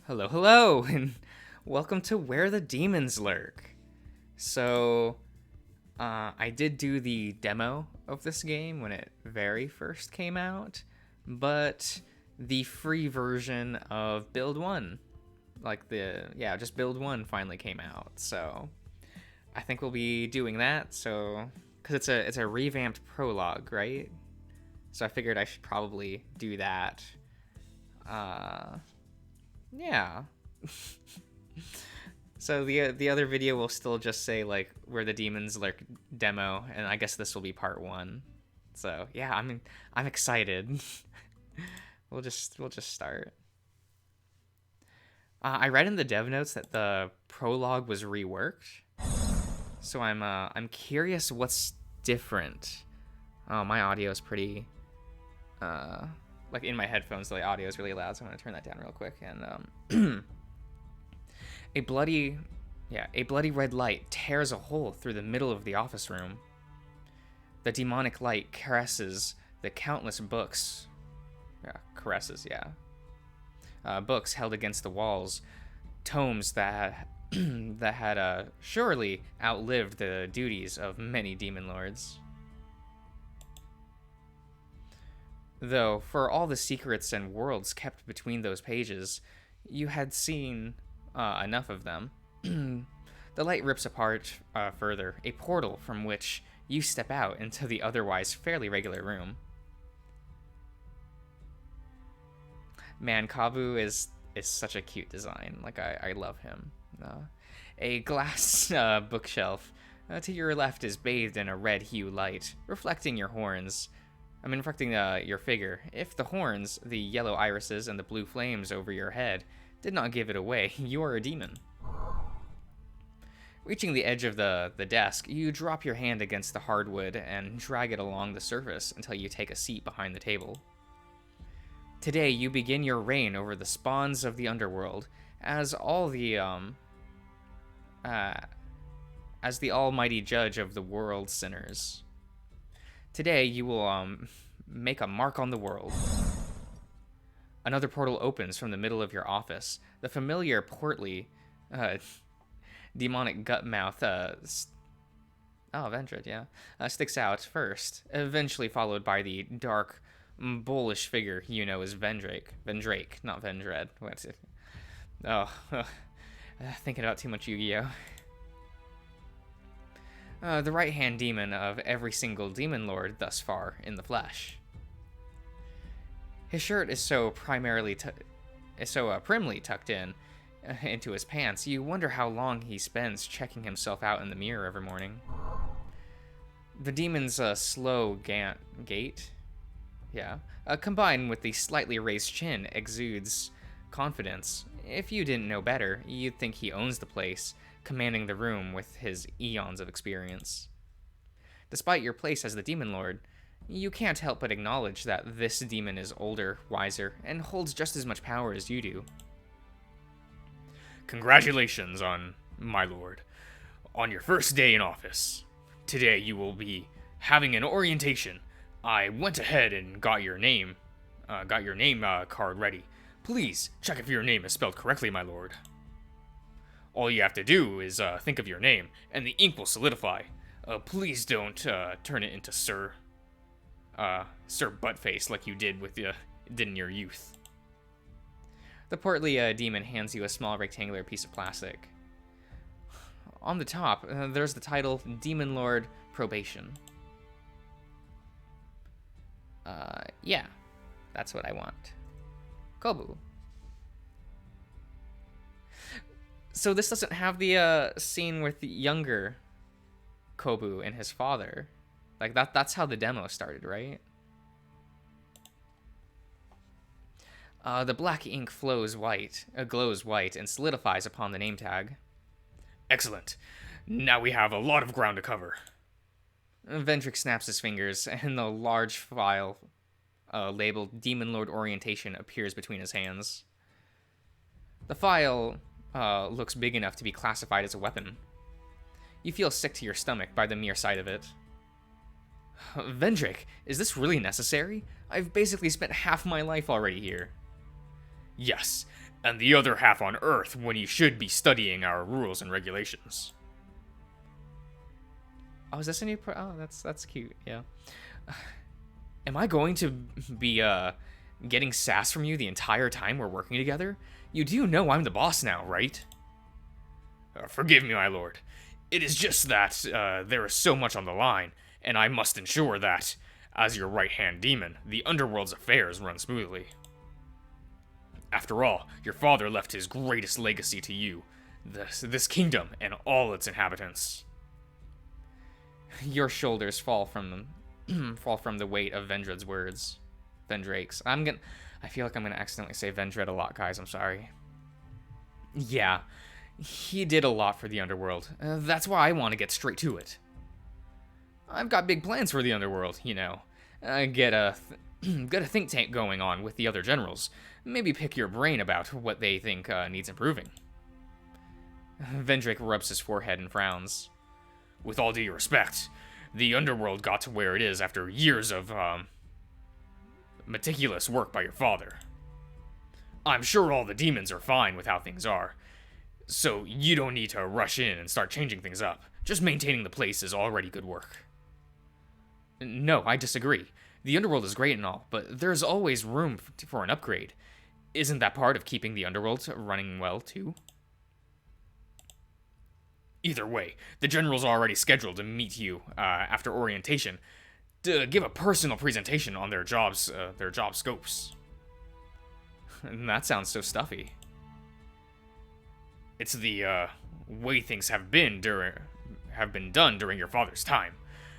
Hello, hello, and welcome to Where the Demons Lurk. So, I did do the demo of this game when it very first came out, but the free version of Build 1, just Build 1 finally came out. So, I think we'll be doing that, because it's a revamped prologue, right? So I figured I should probably do that. Uh, yeah. So the other video will still just say like where the demons lurk demo, and I guess this will be part one. So yeah, I'm excited. we'll just start. I read in the dev notes that the prologue was reworked, so I'm curious what's different. Oh, my audio is pretty like in my headphones. The audio is really loud, so I'm gonna turn that down real quick. And A bloody red light tears a hole through the middle of the office room. The demonic light caresses the countless books. Books held against the walls, tomes that that had surely outlived the duties of many demon lords. Though, for all the secrets and worlds kept between those pages, you had seen enough of them. The light rips apart further, a portal from which you step out into the otherwise fairly regular room. Man, Kabu is such a cute design. Like, I love him. A glass bookshelf to your left is bathed in a red hue light, reflecting your horns. Reflecting your figure. If the horns, the yellow irises, and the blue flames over your head did not give it away, you are a demon. Reaching the edge of the desk, you drop your hand against the hardwood and drag it along the surface until you take a seat behind the table. Today, you begin your reign over the spawns of the underworld as as the almighty judge of the world's sinners. Today, you will make a mark on the world. Another portal opens from the middle of your office. The familiar, portly, demonic gut mouth, Vendred, yeah, sticks out first, eventually followed by the dark, bullish figure you know as Vendrake. Vendrake, not Vendred. What's it? Thinking about too much Yu-Gi-Oh! The right-hand demon of every single demon lord thus far in the flesh. His shirt is so primly tucked in into his pants, you wonder how long he spends checking himself out in the mirror every morning. The demon's slow gait, combined with the slightly raised chin, exudes confidence. If you didn't know better, you'd think he owns the place, commanding the room with his eons of experience. Despite your place as the Demon Lord, you can't help but acknowledge that this demon is older, wiser, and holds just as much power as you do. Congratulations my lord, on your first day in office. Today you will be having an orientation. I went ahead and got your name card ready. Please check if your name is spelled correctly, my lord. All you have to do is think of your name, and the ink will solidify. Please don't turn it into Sir Buttface like you did in your youth. The portly demon hands you a small rectangular piece of plastic. On the top, there's the title Demon Lord Probation. Yeah, that's what I want. Kobu. So this doesn't have the scene with the younger Kobu and his father. Like that's how the demo started, right? The black ink glows white, and solidifies upon the name tag. Excellent. Now we have a lot of ground to cover. Vendrick snaps his fingers, and the large file labeled Demon Lord Orientation appears between his hands. The file looks big enough to be classified as a weapon. You feel sick to your stomach by the mere sight of it. Vendrick, is this really necessary? I've basically spent half my life already here. Yes, and the other half on Earth when you should be studying our rules and regulations. Oh, is this a new oh, that's cute. Yeah. Am I going to be getting sass from you the entire time we're working together? You do know I'm the boss now, right? Forgive me, my lord. It is just that there is so much on the line, and I must ensure that, as your right-hand demon, the underworld's affairs run smoothly. After all, your father left his greatest legacy to you, this kingdom and all its inhabitants. Your shoulders fall from the weight of Vendred's words. Vendrake's. I feel like I'm gonna accidentally say Vendred a lot, guys. I'm sorry. Yeah, he did a lot for the underworld. That's why I want to get straight to it. I've got big plans for the underworld, you know. Get a think tank going on with the other generals. Maybe pick your brain about what they think needs improving. Vendrake rubs his forehead and frowns. With all due respect, the underworld got to where it is after years of, meticulous work by your father. I'm sure all the demons are fine with how things are, so you don't need to rush in and start changing things up. Just maintaining the place is already good work. No, I disagree. The underworld is great and all, but there's always room for an upgrade. Isn't that part of keeping the underworld running well, too? Either way, the general's already scheduled to meet you after orientation to give a personal presentation on their job scopes. That sounds so stuffy. It's the way things have been done during your father's time.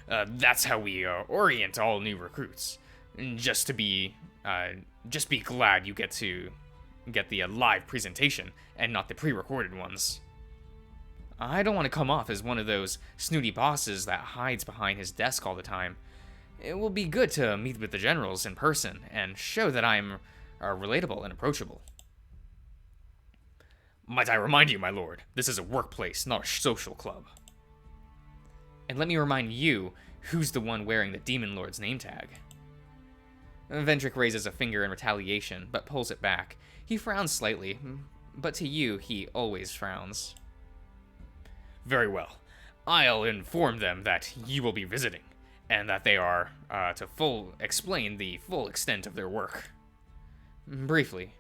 That's how we orient all new recruits. Just be glad you get to get the live presentation and not the pre-recorded ones. I don't want to come off as one of those snooty bosses that hides behind his desk all the time. It will be good to meet with the generals in person and show that I'm relatable and approachable. Might I remind you, my lord, this is a workplace, not a social club. And let me remind you, who's the one wearing the Demon Lord's name tag? Vendrick raises a finger in retaliation, but pulls it back. He frowns slightly, but to you, he always frowns. Very well. I'll inform them that you will be visiting, and that they are to explain the full extent of their work. Briefly.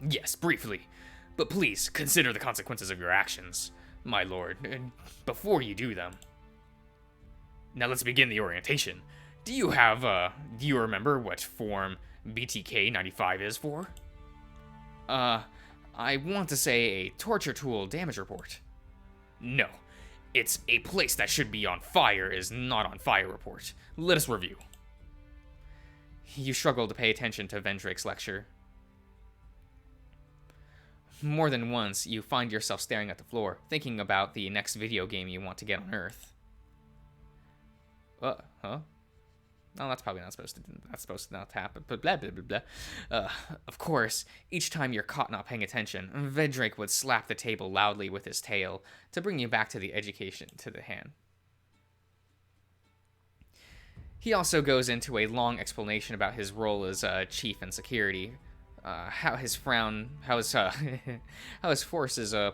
Yes, briefly. But please, consider the consequences of your actions, my lord, before you do them. Now let's begin the orientation. Do you remember what form BTK 95 is for? I want to say a torture tool damage report. No. It's a place that should be on fire is not on fire report. Let us review. You struggle to pay attention to Vendrake's lecture. More than once, you find yourself staring at the floor, thinking about the next video game you want to get on Earth. Huh? No, that's probably not supposed to. That's supposed to not happen. But blah blah blah blah. Of course, each time you're caught not paying attention, Vendrake would slap the table loudly with his tail to bring you back to the education to the hand. He also goes into a long explanation about his role as chief in security, how his forces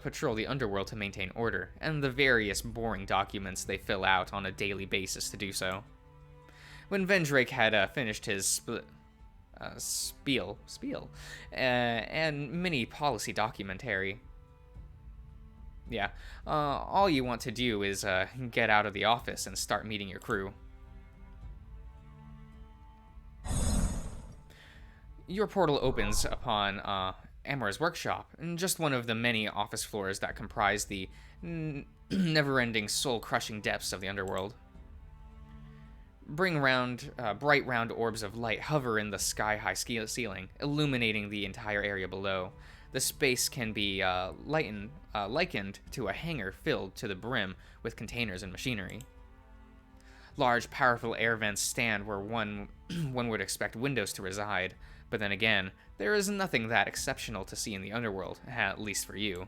patrol the underworld to maintain order, and the various boring documents they fill out on a daily basis to do so. When Vendrake had finished his spiel, and mini policy documentary, all you want to do is get out of the office and start meeting your crew. Your portal opens upon Amor's workshop, just one of the many office floors that comprise the never-ending, soul-crushing depths of the underworld. Bright round orbs of light hover in the sky-high ceiling, illuminating the entire area below. The space can be likened to a hangar filled to the brim with containers and machinery. Large, powerful air vents stand where one would expect windows to reside, but then again, there is nothing that exceptional to see in the underworld, at least for you.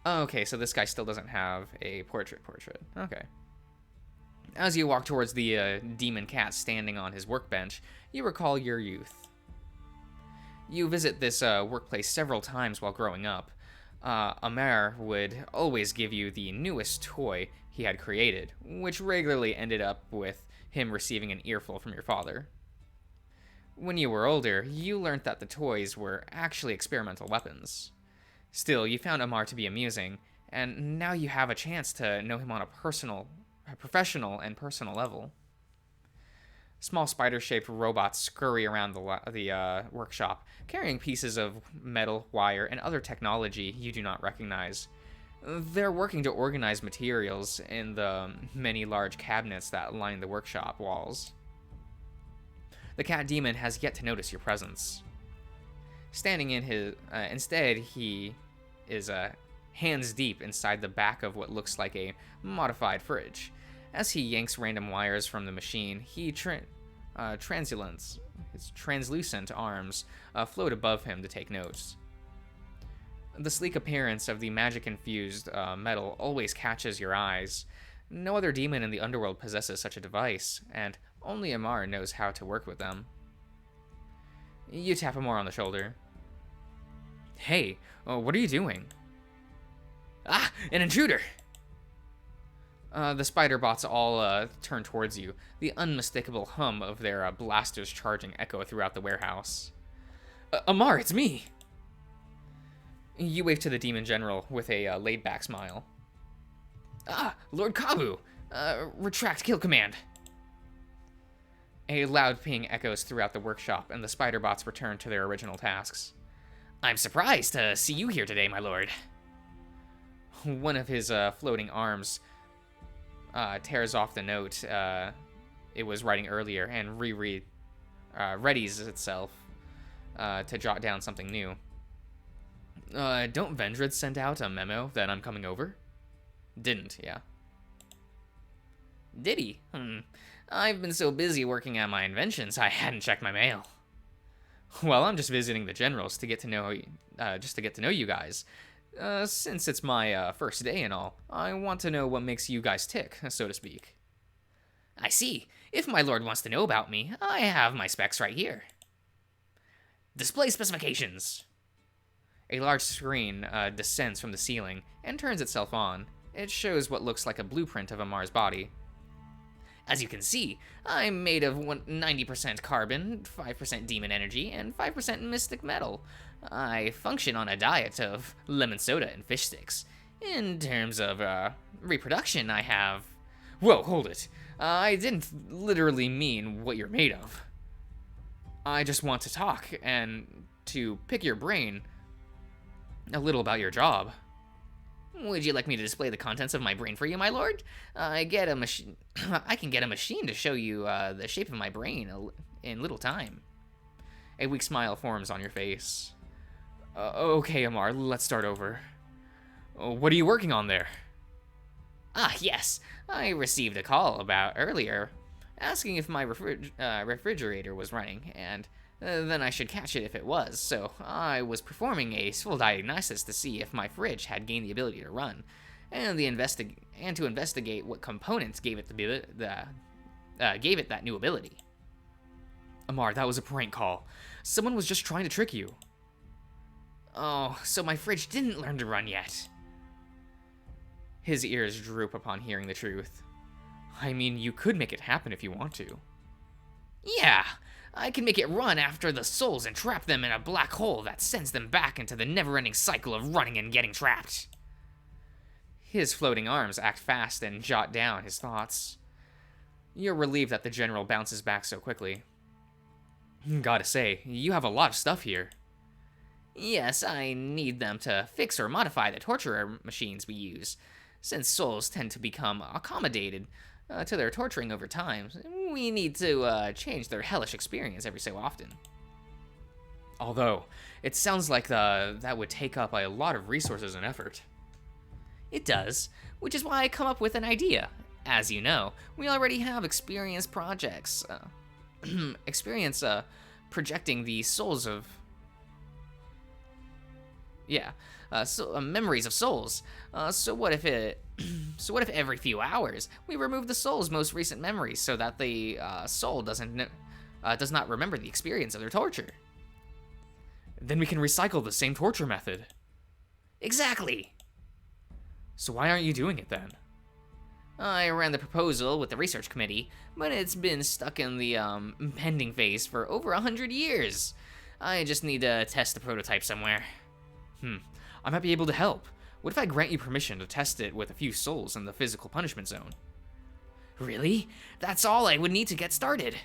Okay, so this guy still doesn't have a portrait. Okay. As you walk towards the demon cat standing on his workbench, you recall your youth. You visit this workplace several times while growing up. Amar would always give you the newest toy he had created, which regularly ended up with him receiving an earful from your father. When you were older, you learned that the toys were actually experimental weapons. Still, you found Amar to be amusing, and now you have a chance to know him on a professional and personal level. Small spider-shaped robots scurry around the workshop, carrying pieces of metal, wire, and other technology you do not recognize. They're working to organize materials in the many large cabinets that line the workshop walls. The cat demon has yet to notice your presence. Standing in his... instead, he is hands deep inside the back of what looks like a modified fridge. As he yanks random wires from the machine, his translucent arms float above him to take notes. The sleek appearance of the magic-infused metal always catches your eyes. No other demon in the underworld possesses such a device, and only Amar knows how to work with them. You tap Amar on the shoulder. Hey, what are you doing? Ah, an intruder! The spider bots all turn towards you, the unmistakable hum of their blasters charging echo throughout the warehouse. Amar, it's me! You wave to the demon general with a laid-back smile. Ah, Lord Kabu! Retract kill command! A loud ping echoes throughout the workshop, and the spider bots return to their original tasks. I'm surprised to see you here today, my lord. One of his floating arms tears off the note it was writing earlier and readies itself to jot down something new. Don't Vendred send out a memo that I'm coming over? Didn't, yeah. Did he? I've been so busy working on my inventions, I hadn't checked my mail. Well, I'm just visiting the generals to get to know, you guys. Since it's my first day and all, I want to know what makes you guys tick, so to speak. I see. If my lord wants to know about me, I have my specs right here. Display specifications. A large screen descends from the ceiling and turns itself on. It shows what looks like a blueprint of Amar's body. As you can see, I'm made of 90% carbon, 5% demon energy, and 5% mystic metal. I function on a diet of lemon soda and fish sticks. In terms of reproduction, I have... Whoa, hold it. I didn't literally mean what you're made of. I just want to talk and to pick your brain a little about your job. Would you like me to display the contents of my brain for you, my lord? I can get a machine to show you the shape of my brain in little time. A weak smile forms on your face. Okay, Amar, let's start over. What are you working on there? Ah, yes. I received a call about earlier, asking if my refrigerator was running, and then I should catch it if it was, so I was performing a full diagnosis to see if my fridge had gained the ability to run, and to investigate what components gave it that new ability. Amar, that was a prank call. Someone was just trying to trick you. Oh, so my fridge didn't learn to run yet. His ears droop upon hearing the truth. I mean, you could make it happen if you want to. Yeah, I can make it run after the souls and trap them in a black hole that sends them back into the never-ending cycle of running and getting trapped. His floating arms act fast and jot down his thoughts. You're relieved that the general bounces back so quickly. Gotta say, you have a lot of stuff here. Yes, I need them to fix or modify the torture machines we use. Since souls tend to become accommodated to their torturing over time, we need to change their hellish experience every so often. Although, it sounds like that would take up a lot of resources and effort. It does, which is why I come up with an idea. As you know, we already have experienced projects. Projecting the souls of... memories of souls. So what if every few hours we remove the soul's most recent memories so that the soul does not remember the experience of their torture? Then we can recycle the same torture method. Exactly. So why aren't you doing it then? I ran the proposal with the research committee, but it's been stuck in the pending phase for over 100 years. I just need to test the prototype somewhere. I might be able to help. What if I grant you permission to test it with a few souls in the physical punishment zone? Really? That's all I would need to get started.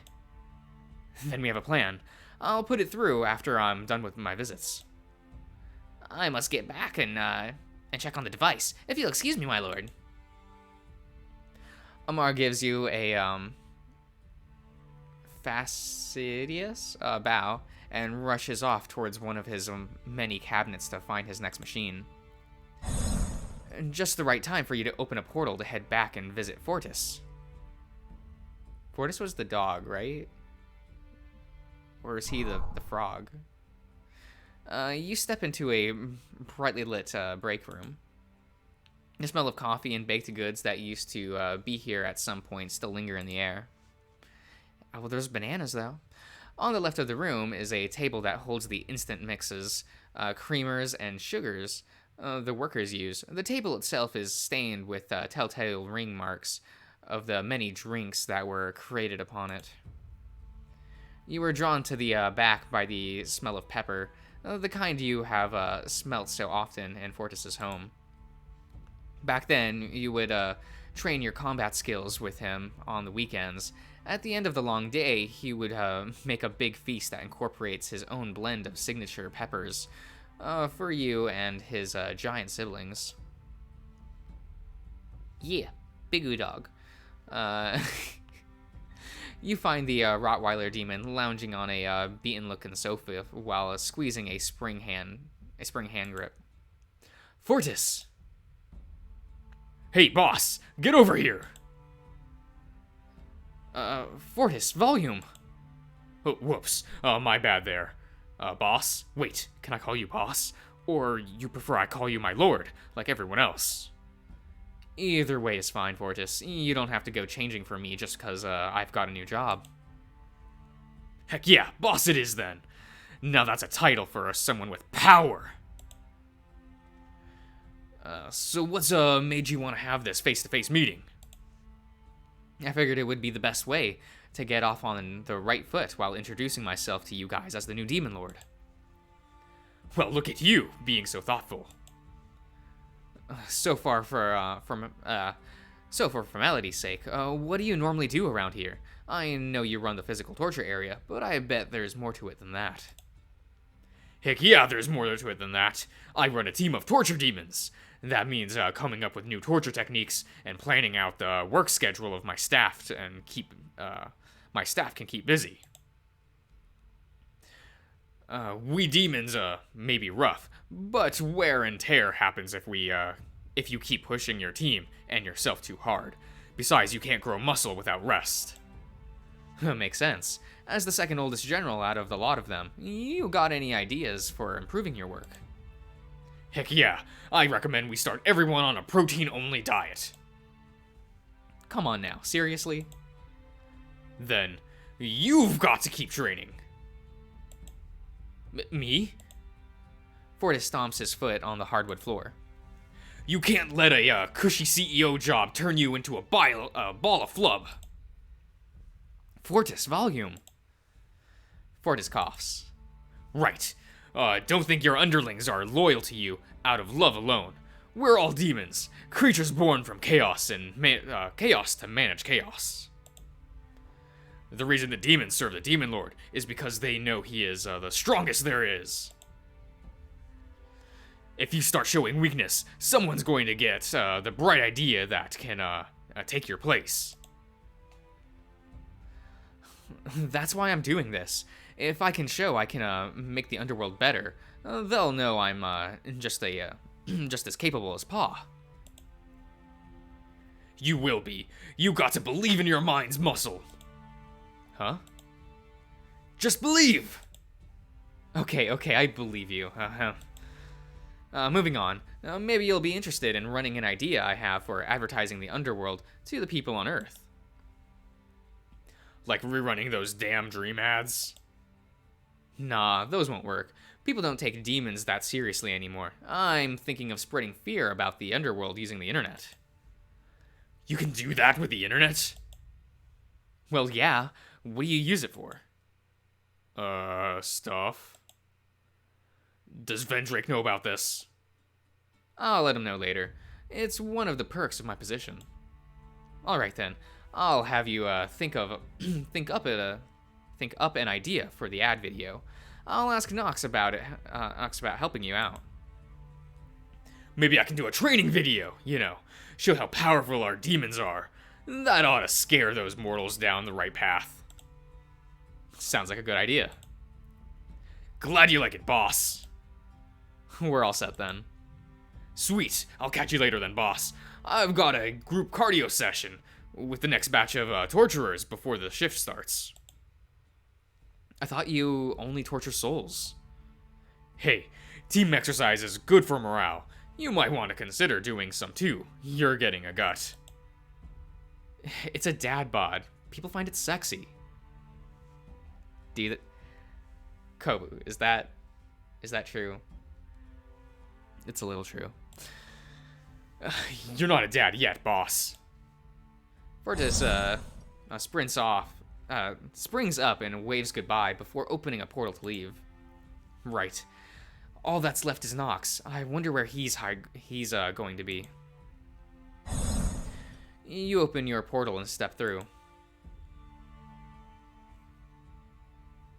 Then we have a plan. I'll put it through after I'm done with my visits. I must get back and check on the device, if you'll excuse me, my lord. Amar gives you a fastidious bow and rushes off towards one of his many cabinets to find his next machine. Just the right time for you to open a portal to head back and visit Fortis. Fortis was the dog, right? Or is he the frog? You step into a brightly lit break room. The smell of coffee and baked goods that used to be here at some point still linger in the air. Well, there's bananas, though. On the left of the room is a table that holds the instant mixes, creamers, and sugars the workers use. The table itself is stained with telltale ring marks of the many drinks that were created upon it. You were drawn to the back by the smell of pepper, the kind you have smelt so often in Fortis's home. Back then, you would train your combat skills with him on the weekends. At the end of the long day, he would make a big feast that incorporates his own blend of signature peppers for you and his giant siblings. Yeah, big dog. You find the Rottweiler demon lounging on a beaten-looking sofa while squeezing a spring hand grip. Fortis! Hey, boss, get over here! Fortis, volume! Oh, whoops, my bad there. Boss? Wait, can I call you boss? Or you prefer I call you my lord, like everyone else? Either way is fine, Fortis. You don't have to go changing for me just because I've got a new job. Heck yeah, boss it is then! Now that's a title for someone with power! So what's made you want to have this face-to-face meeting? I figured it would be the best way to get off on the right foot while introducing myself to you guys as the new Demon Lord. Well, look at you, being so thoughtful. So for formality's sake, what do you normally do around here? I know you run the physical torture area, but I bet there's more to it than that. Heck yeah, there's more to it than that. I run a team of torture demons. That means coming up with new torture techniques and planning out the work schedule of my staff and my staff can keep busy. We demons may be rough, but wear and tear happens if you keep pushing your team and yourself too hard. Besides, you can't grow muscle without rest. Makes sense. As the second oldest general out of the lot of them, you got any ideas for improving your work? Heck yeah, I recommend we start everyone on a protein-only diet. Come on now, seriously? Then, you've got to keep training. Me? Fortis stomps his foot on the hardwood floor. You can't let a cushy CEO job turn you into a ball of flub. Fortis, volume. Fortis coughs. Right. Don't think your underlings are loyal to you out of love alone. We're all demons, creatures born from chaos and chaos to manage chaos. The reason the demons serve the Demon Lord is because they know he is the strongest there is. If you start showing weakness, someone's going to get the bright idea that can take your place. That's why I'm doing this. If I can show I can make the underworld better, they'll know I'm just as capable as Pa. You will be. You got to believe in your mind's muscle. Huh? Just believe! Okay, I believe you. Moving on. Maybe you'll be interested in running an idea I have for advertising the underworld to the people on Earth. Like rerunning those damn dream ads? Nah, those won't work. People don't take demons that seriously anymore. I'm thinking of spreading fear about the underworld using the internet. You can do that with the internet? Well, yeah. What do you use it for? Stuff. Does Vendrake know about this? I'll let him know later. It's one of the perks of my position. Alright then. I'll have you think up an idea for the ad video. I'll ask Nox about it. Nox about helping you out. Maybe I can do a training video, show how powerful our demons are. That ought to scare those mortals down the right path. Sounds like a good idea. Glad you like it, boss. We're all set then. Sweet. I'll catch you later then, boss. I've got a group cardio session with the next batch of torturers before the shift starts. I thought you only torture souls. Hey, team exercise is good for morale. You might want to consider doing some too. You're getting a gut. It's a dad bod. People find it sexy. Kobu, is that true? It's a little true. You're not a dad yet, boss. Fortis springs up and waves goodbye before opening a portal to leave. Right. All that's left is Nox. I wonder where he's going to be. You open your portal and step through.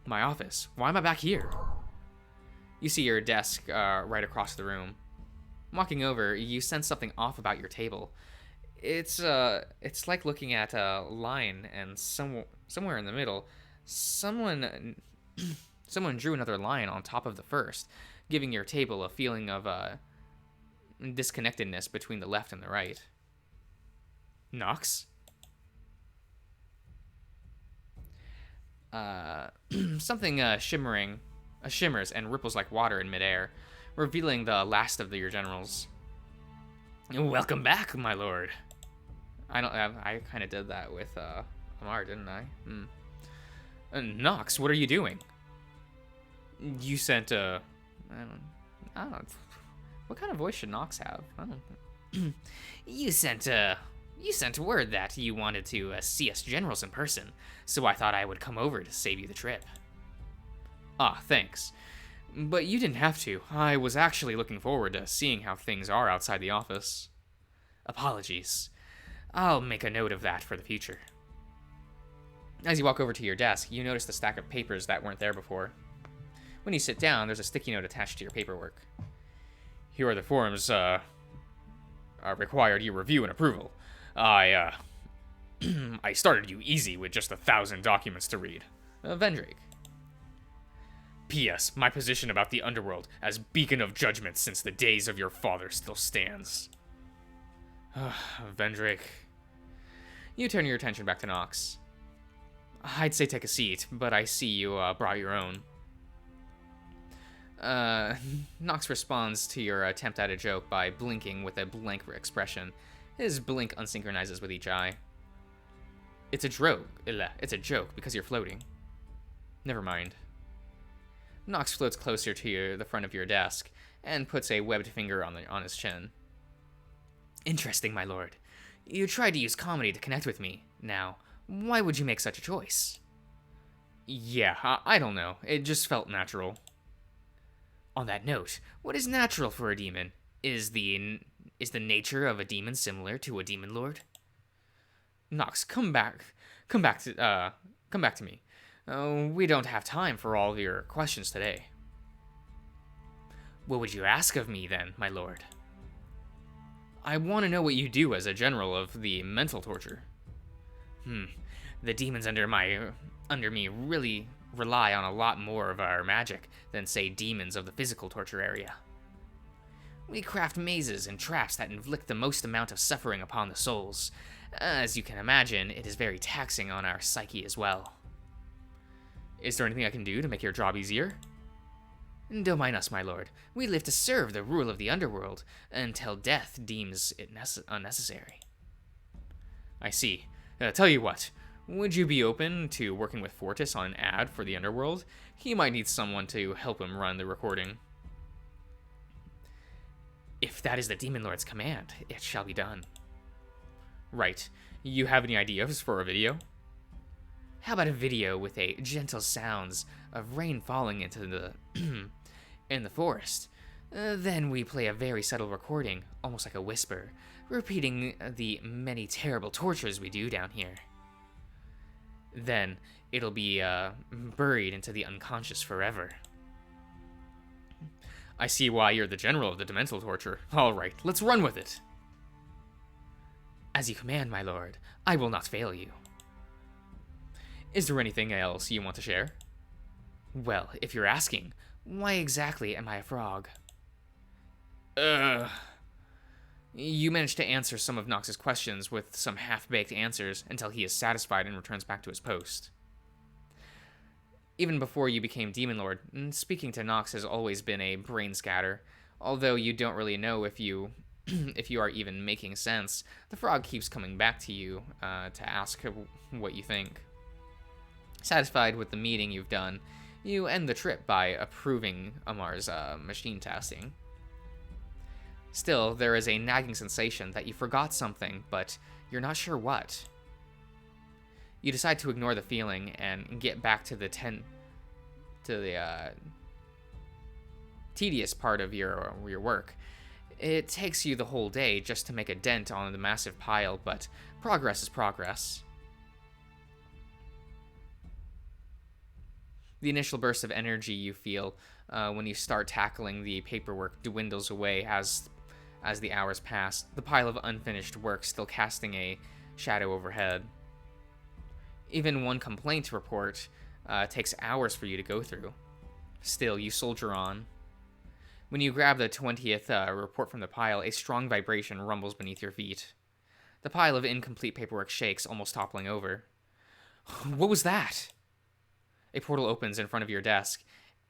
My office. Why am I back here? You see your desk right across the room. Walking over, you sense something off about your table. It's like looking at a line, and somewhere in the middle, someone drew another line on top of the first, giving your table a feeling of disconnectedness between the left and the right. Nox? Something shimmers and ripples like water in midair, revealing the last of your generals. Welcome back, my lord. I kind of did that with Amar, didn't I? Nox, what are you doing? You sent I don't know. What kind of voice should Nox have? I don't. You sent word that you wanted to see us generals in person, so I thought I would come over to save you the trip. Ah, thanks. But you didn't have to. I was actually looking forward to seeing how things are outside the office. Apologies. I'll make a note of that for the future. As you walk over to your desk, you notice the stack of papers that weren't there before. When you sit down, there's a sticky note attached to your paperwork. Here are the forms required your review and approval. I started you easy with just 1,000 documents to read. Vendrake. P.S. My position about the underworld as beacon of judgment since the days of your father still stands. Vendrake. You turn your attention back to Nox. I'd say take a seat, but I see you brought your own. Nox responds to your attempt at a joke by blinking with a blank expression. His blink unsynchronizes with each eye. It's a joke. It's a joke because you're floating. Never mind. Nox floats closer to the front of your desk and puts a webbed finger on his chin. Interesting, my lord. You tried to use comedy to connect with me. Now, why would you make such a choice? Yeah, I don't know. It just felt natural. On that note, what is natural for a demon? Is the nature of a demon similar to a demon lord? Nox, come back to me. We don't have time for all of your questions today. What would you ask of me then, my lord? I want to know what you do as a general of the mental torture. The demons under me really rely on a lot more of our magic than, say, demons of the physical torture area. We craft mazes and traps that inflict the most amount of suffering upon the souls. As you can imagine, it is very taxing on our psyche as well. Is there anything I can do to make your job easier? Don't mind us, my lord. We live to serve the rule of the underworld until death deems it unnecessary. I see. Tell you what, Would you be open to working with Fortis on an ad for the Underworld? He might need someone to help him run the recording. If that is the Demon Lord's command, it shall be done. Right. You have any ideas for a video? How about a video with a gentle sounds of rain falling into the in the forest? Then we play a very subtle recording, almost like a whisper, repeating the many terrible tortures we do down here. Then it'll be buried into the unconscious forever. I see why you're the general of the Demental torture. All right, let's run with it. As you command, my lord, I will not fail you. Is there anything else you want to share? Well, if you're asking, why exactly am I a frog? You managed to answer some of Nox's questions with some half-baked answers until he is satisfied and returns back to his post. Even before you became Demon Lord, speaking to Nox has always been a brain scatter. Although you don't really know if you if you are even making sense, the frog keeps coming back to you to ask what you think. Satisfied with the meeting you've done, you end the trip by approving Amar's machine testing. Still, there is a nagging sensation that you forgot something, but you're not sure what. You decide to ignore the feeling and get back to the tedious part of your work. It takes you the whole day just to make a dent on the massive pile, but progress is progress. The initial burst of energy you feel when you start tackling the paperwork dwindles away as the hours pass, the pile of unfinished work still casting a shadow overhead. Even one complaint report takes hours for you to go through. Still, you soldier on. When you grab the 20th report from the pile, a strong vibration rumbles beneath your feet. The pile of incomplete paperwork shakes, almost toppling over. What was that? A portal opens in front of your desk,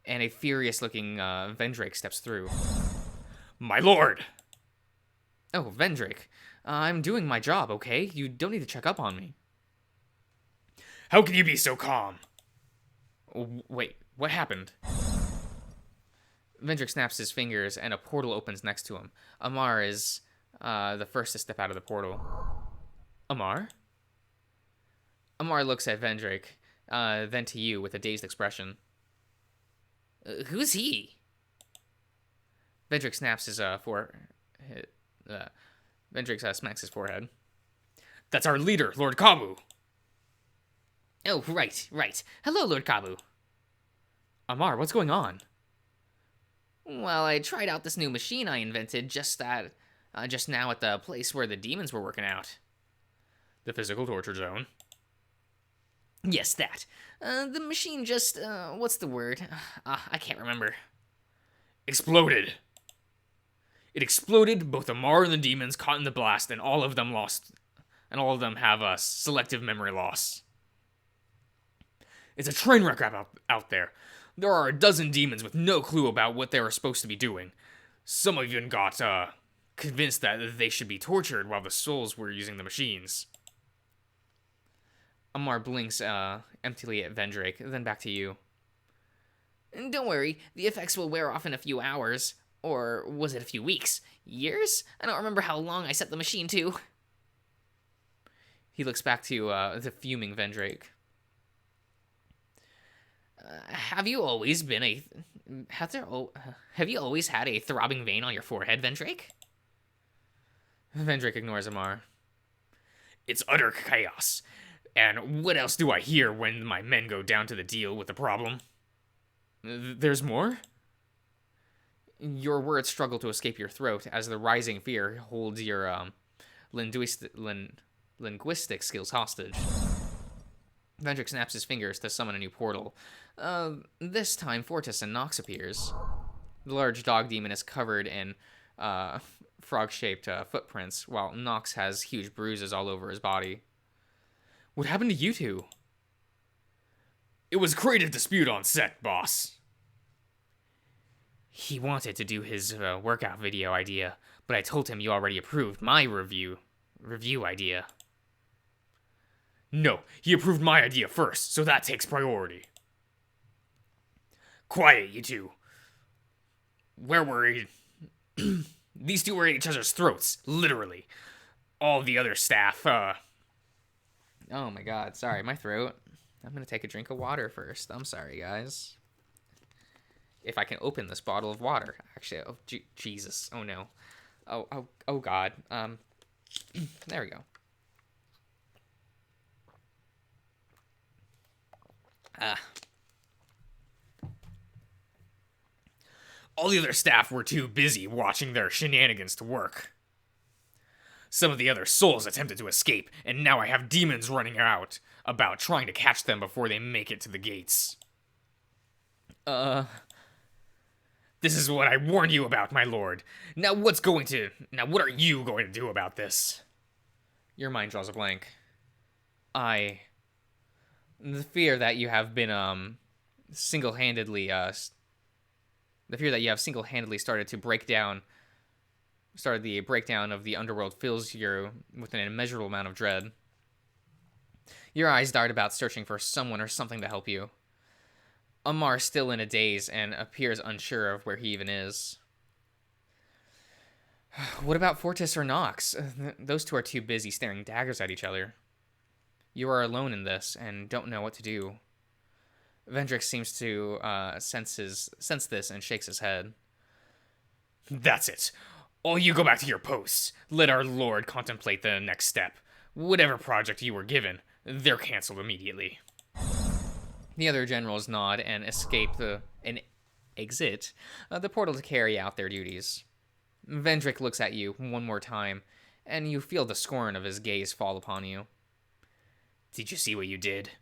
and a furious-looking Vendrake steps through. My lord! Oh, Vendrake. I'm doing my job, okay? You don't need to check up on me. How can you be so calm? Wait, what happened? Vendrake snaps his fingers, and a portal opens next to him. Amar is the first to step out of the portal. Amar? Amar looks at Vendrake, then to you with a dazed expression. Who's he? Vendrake snaps his Vendrake smacks his forehead. That's our leader, Lord Kabu. Oh, right. Hello, Lord Kabu. Amar, what's going on? Well, I tried out this new machine I invented just now at the place where the demons were working out. The physical torture zone? Yes, that. The machine just, what's the word? I can't remember. Exploded. It exploded, both Amar and the demons caught in the blast, and all of them have a selective memory loss. It's a train wreck out there. There are a dozen demons with no clue about what they were supposed to be doing. Some even got convinced that they should be tortured while the souls were using the machines. Amar blinks emptily at Vendrake, then back to you. Don't worry, the effects will wear off in a few hours. Or was it a few weeks? Years? I don't remember how long I set the machine to. He looks back to the fuming Vendrake. Have you always had a throbbing vein on your forehead, Vendrake? Vendrake ignores Amar. It's utter chaos. And what else do I hear when my men go down to the deal with the problem? There's more? Your words struggle to escape your throat as the rising fear holds your linguistic skills hostage. Vendrake snaps his fingers to summon a new portal. This time, Fortis and Nox appears. The large dog demon is covered in frog-shaped footprints, while Nox has huge bruises all over his body. What happened to you two? It was creative dispute on set, boss. He wanted to do his workout video idea, but I told him you already approved my review idea. No, he approved my idea first, so that takes priority. Quiet, you two. Where were he? These two were at each other's throats, literally. All the other staff, Oh my god, sorry, my throat. I'm gonna take a drink of water first. I'm sorry, guys. If I can open this bottle of water. Actually, oh, Jesus. Oh no. Oh god. There we go. all the other staff were too busy watching their shenanigans to work. Some of the other souls attempted to escape, and now I have demons running about trying to catch them before they make it to the gates. This is what I warned you about, my lord. Now what are you going to do about this? Your mind draws a blank. The fear that you have been, single-handedly, the fear that you have single-handedly started the breakdown of the underworld fills you with an immeasurable amount of dread. Your eyes dart about, searching for someone or something to help you. Amar is still in a daze and appears unsure of where he even is. What about Fortis or Nox? Those two are too busy staring daggers at each other. You are alone in this and don't know what to do. Vendrick seems to sense this and shakes his head. That's it. All you go back to your posts. Let our lord contemplate the next step. Whatever project you were given, they're cancelled immediately. The other generals nod and exit the portal to carry out their duties. Vendrick looks at you one more time, and you feel the scorn of his gaze fall upon you. Did you see what you did?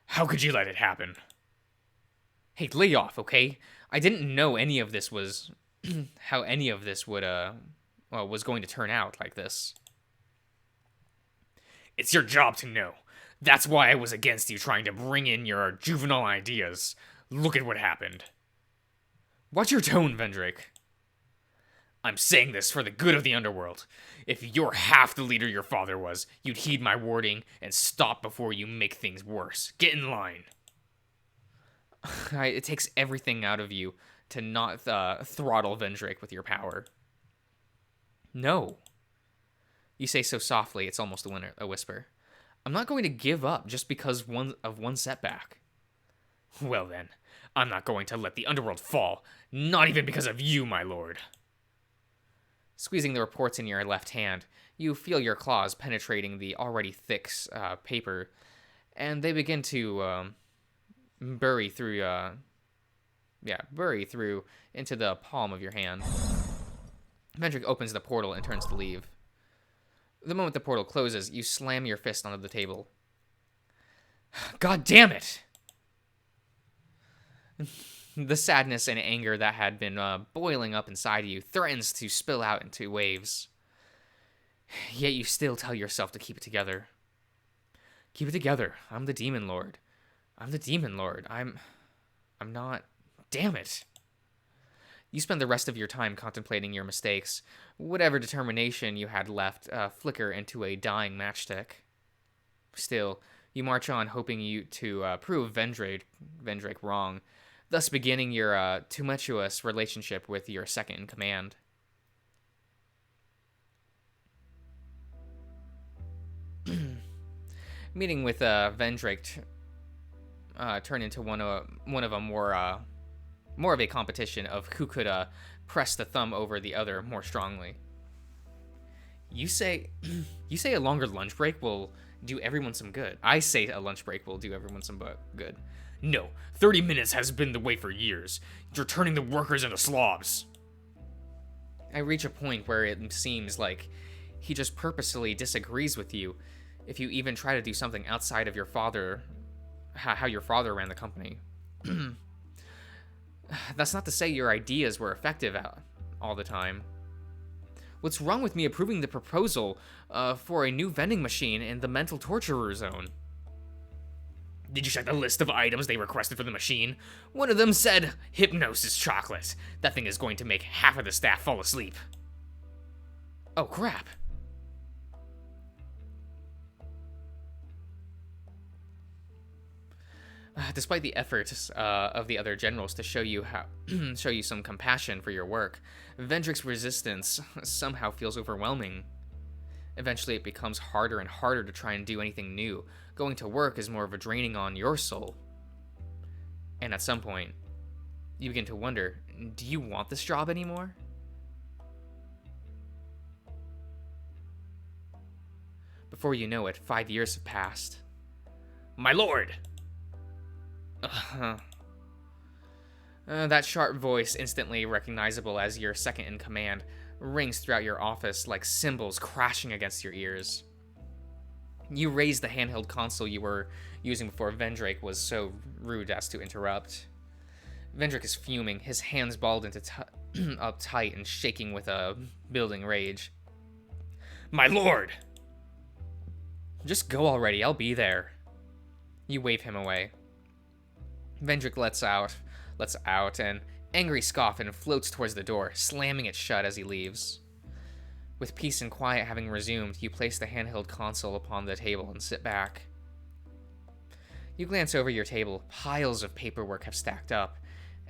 How could you let it happen? Hey, lay off, okay? I didn't know any of this was how any of this was going to turn out like this. It's your job to know. That's why I was against you trying to bring in your juvenile ideas. Look at what happened. Watch your tone, Vendrick. I'm saying this for the good of the underworld. If you're half the leader your father was, you'd heed my warning and stop before you make things worse. Get in line. It takes everything out of you to not throttle Vendrick with your power. No. You say so softly, it's almost a whisper. I'm not going to give up just because of one setback. Well then, I'm not going to let the underworld fall, not even because of you, my lord. Squeezing the reports in your left hand, you feel your claws penetrating the already thick paper, and they begin to bury through into the palm of your hand. Vendrick opens the portal and turns to leave. The moment the portal closes, you slam your fist onto the table. God damn it! The sadness and anger that had been boiling up inside you threatens to spill out into waves. Yet you still tell yourself to keep it together. Keep it together. I'm the Demon Lord. I'm the Demon Lord. I'm not... Damn it. You spend the rest of your time contemplating your mistakes. Whatever determination you had left flicker into a dying matchstick. Still, you march on, hoping to prove Vendrick wrong, thus beginning your tumultuous relationship with your second-in-command. Meeting with Vendrick turned into one of a more of a competition of who could press the thumb over the other more strongly. You say a longer lunch break will do everyone some good. I say a lunch break will do everyone some good. No, 30 minutes has been the way for years. You're turning the workers into slobs. I reach a point where it seems like he just purposely disagrees with you if you even try to do something outside of your father, how your father ran the company. That's not to say your ideas were effective all the time. What's wrong with me approving the proposal for a new vending machine in the mental torturer zone? Did you check the list of items they requested for the machine? One of them said hypnosis chocolate. That thing is going to make half of the staff fall asleep. Oh, crap. Despite the efforts of the other generals to show you how show you some compassion for your work, Vendrick's resistance somehow feels overwhelming. Eventually, it becomes harder and harder to try and do anything new. Going to work is more of a draining on your soul. And at some point, you begin to wonder, do you want this job anymore? Before you know it, 5 years have passed. My lord! That sharp voice, instantly recognizable as your second in command, rings throughout your office like cymbals crashing against your ears. You raise the handheld console you were using before Vendrake was so rude as to interrupt. Vendrake is fuming, his hands balled up tight and shaking with a building rage. My lord! Just go already, I'll be there. You wave him away. Vendrake lets out an angry scoff and floats towards the door, slamming it shut as he leaves. With peace and quiet having resumed, you place the handheld console upon the table and sit back. You glance over your table. Piles of paperwork have stacked up,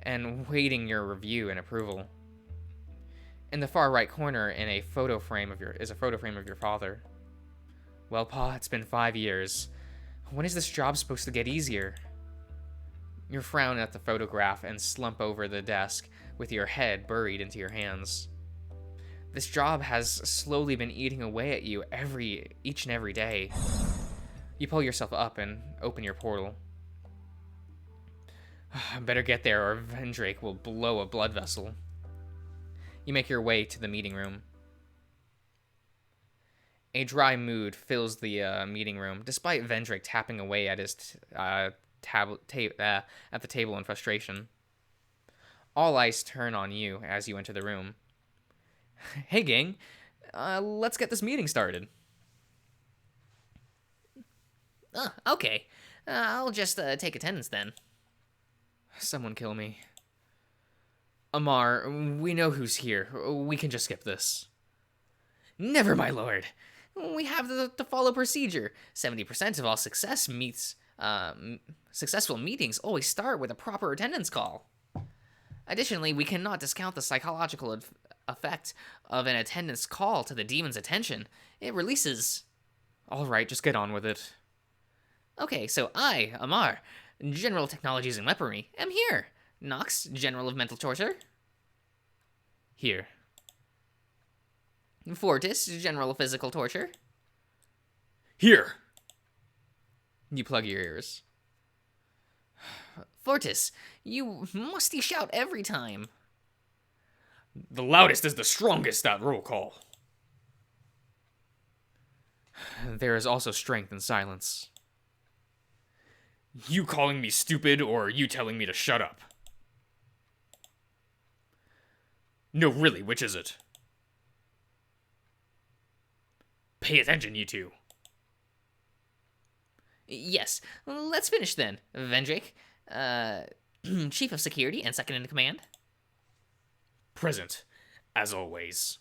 and waiting your review and approval. In the far right corner, is a photo frame of your father. Well, Pa, it's been 5 years. When is this job supposed to get easier? You frown at the photograph and slump over the desk with your head buried into your hands. This job has slowly been eating away at you each and every day. You pull yourself up and open your portal. Better get there or Vendrake will blow a blood vessel. You make your way to the meeting room. A dry mood fills the meeting room, despite Vendrake tapping away at his at the table in frustration. All eyes turn on you as you enter the room. Hey, gang. Let's get this meeting started. Okay. I'll just take attendance then. Someone kill me. Amar, we know who's here. We can just skip this. Never, my lord. We have to follow procedure. 70% of all successful meetings always start with a proper attendance call. Additionally, we cannot discount the psychological effect of an attendance call to the demon's attention. It releases... All right, just get on with it. Okay, so I, Amar, General of Technologies and Weaponry, am here. Nox, General of Mental Torture. Here. Fortis, General of Physical Torture. Here! You plug your ears. Fortis, you musty shout every time. The loudest is the strongest at roll call. There is also strength in silence. You calling me stupid or you telling me to shut up? No, really, which is it? Pay attention, you two. Yes, let's finish then. Vendrake, Chief of Security and Second in Command. Present, as always.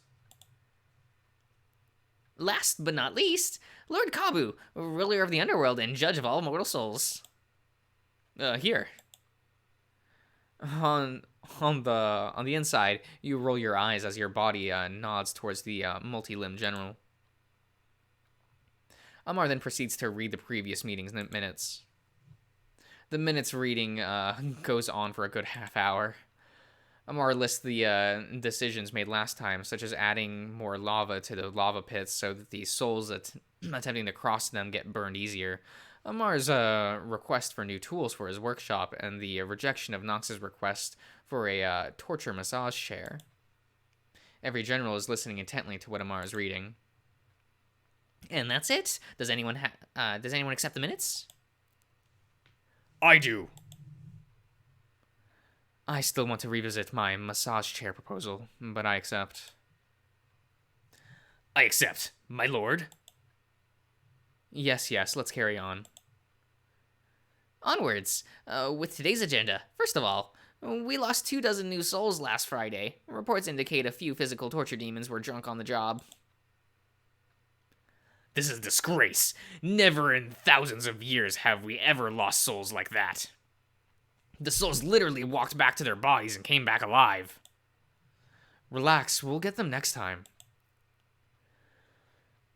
Last but not least, Lord Kabu, ruler of the underworld and judge of all mortal souls. Here. On the inside, you roll your eyes as your body nods towards the multi-limbed general. Amar then proceeds to read the previous meeting's minutes. The minutes reading goes on for a good half hour. Amar lists the decisions made last time, such as adding more lava to the lava pits so that the souls attempting to cross them get burned easier. Amar's request for new tools for his workshop, and the rejection of Nox's request for a torture massage chair. Every general is listening intently to what Amar is reading. And that's it. Does anyone accept the minutes? I do. I still want to revisit my massage chair proposal, but I accept. I accept, my lord. Yes, let's carry on. Onwards, with today's agenda. First of all, we lost 24 new souls last Friday. Reports indicate a few physical torture demons were drunk on the job. This is a disgrace. Never in thousands of years have we ever lost souls like that. The souls literally walked back to their bodies and came back alive. Relax, we'll get them next time.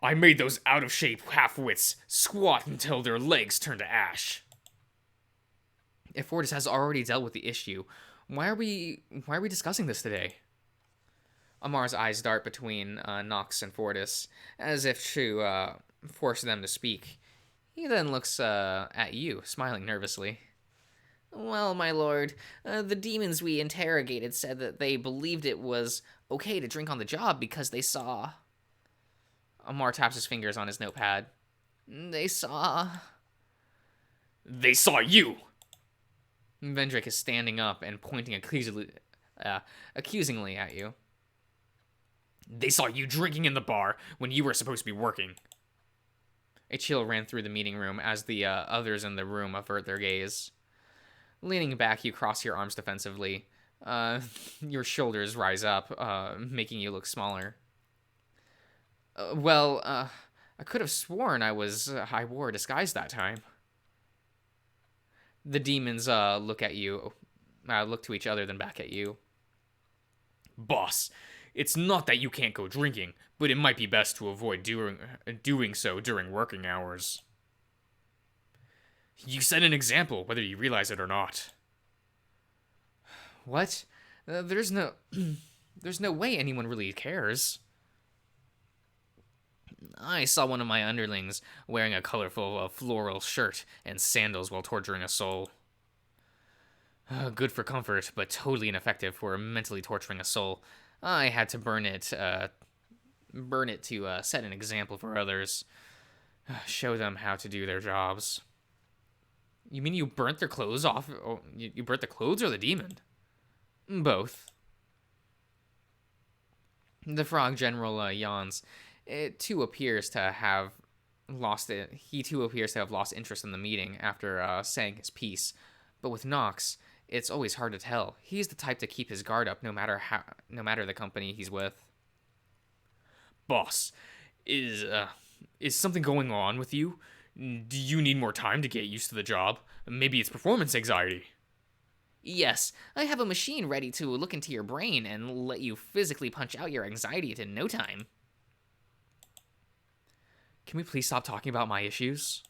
I made those out-of-shape half-wits squat until their legs turned to ash. If Fortis has already dealt with the issue, why are we discussing this today? Amar's eyes dart between Nox and Fortis, as if to force them to speak. He then looks at you, smiling nervously. Well, my lord, the demons we interrogated said that they believed it was okay to drink on the job because they saw... Amar taps his fingers on his notepad. They saw you! Vendrick is standing up and pointing accusingly at you. They saw you drinking in the bar when you were supposed to be working. A chill ran through the meeting room as the others in the room avert their gaze. Leaning back, you cross your arms defensively. Your shoulders rise up, making you look smaller. I could have sworn I wore a disguise that time. The demons look to each other, then back at you. Boss, it's not that you can't go drinking, but it might be best to avoid doing so during working hours. You set an example, whether you realize it or not. What? There's no way anyone really cares. I saw one of my underlings wearing a colorful floral shirt and sandals while torturing a soul. Good for comfort, but totally ineffective for mentally torturing a soul. I had to burn it to set an example for others. Show them how to do their jobs. You mean you burnt their clothes off? Oh, you burnt the clothes or the demon? Both. The frog general yawns. He too appears to have lost interest in the meeting after saying his piece. But with Nox, it's always hard to tell. He's the type to keep his guard up no matter the company he's with. Boss, is something going on with you? Do you need more time to get used to the job? Maybe it's performance anxiety. Yes, I have a machine ready to look into your brain and let you physically punch out your anxiety in no time. Can we please stop talking about my issues?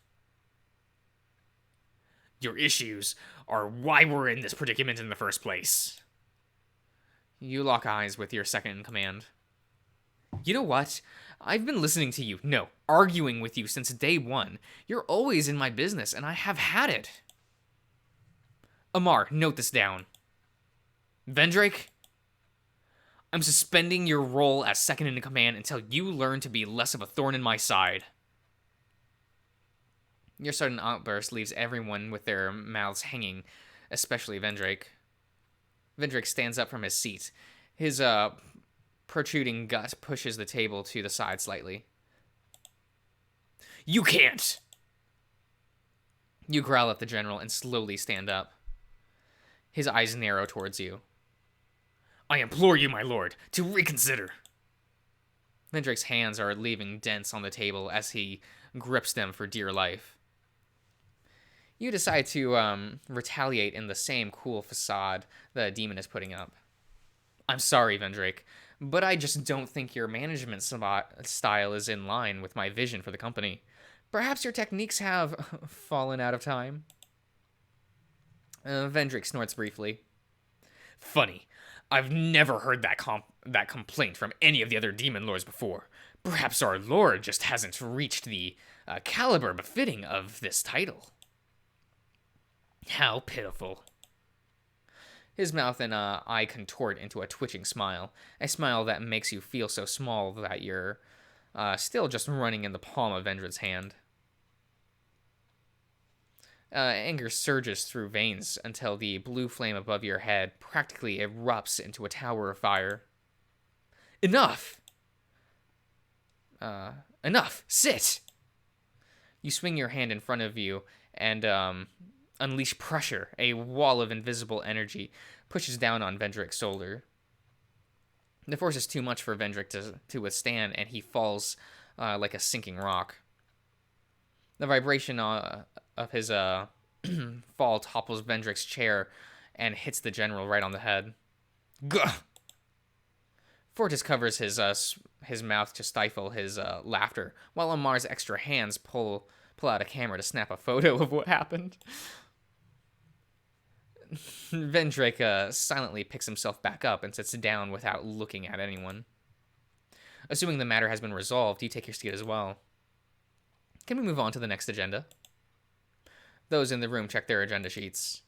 Your issues are why we're in this predicament in the first place. You lock eyes with your second in command. You know what? I've been listening to you. No, arguing with you since day one. You're always in my business, and I have had it. Amar, note this down. Vendrake, I'm suspending your role as second in command until you learn to be less of a thorn in my side. Your sudden outburst leaves everyone with their mouths hanging, especially Vendrake. Vendrake stands up from his seat. His protruding gut pushes the table to the side slightly. You can't! You growl at the general and slowly stand up. His eyes narrow towards you. I implore you, my lord, to reconsider. Vendrake's hands are leaving dents on the table as he grips them for dear life. You decide to retaliate in the same cool facade the demon is putting up. I'm sorry, Vendrake, but I just don't think your management style is in line with my vision for the company. Perhaps your techniques have fallen out of time. Vendrake snorts briefly. Funny. I've never heard that complaint from any of the other demon lords before. Perhaps our lord just hasn't reached the caliber befitting of this title. How pitiful. His mouth and eye contort into a twitching smile. A smile that makes you feel so small that you're still just running in the palm of Vendrake's hand. Anger surges through veins until the blue flame above your head practically erupts into a tower of fire. Enough! Enough! Sit! You swing your hand in front of you and unleash pressure. A wall of invisible energy pushes down on Vendrake's shoulder. The force is too much for Vendrake to withstand, and he falls like a sinking rock. The vibration of his fall topples Vendrick's chair and hits the general right on the head. Gah! Fortis covers his mouth to stifle his laughter, while Amar's extra hands pull out a camera to snap a photo of what happened. Vendrick silently picks himself back up and sits down without looking at anyone. Assuming the matter has been resolved, you take your seat as well. Can we move on to the next agenda? Those in the room check their agenda sheets.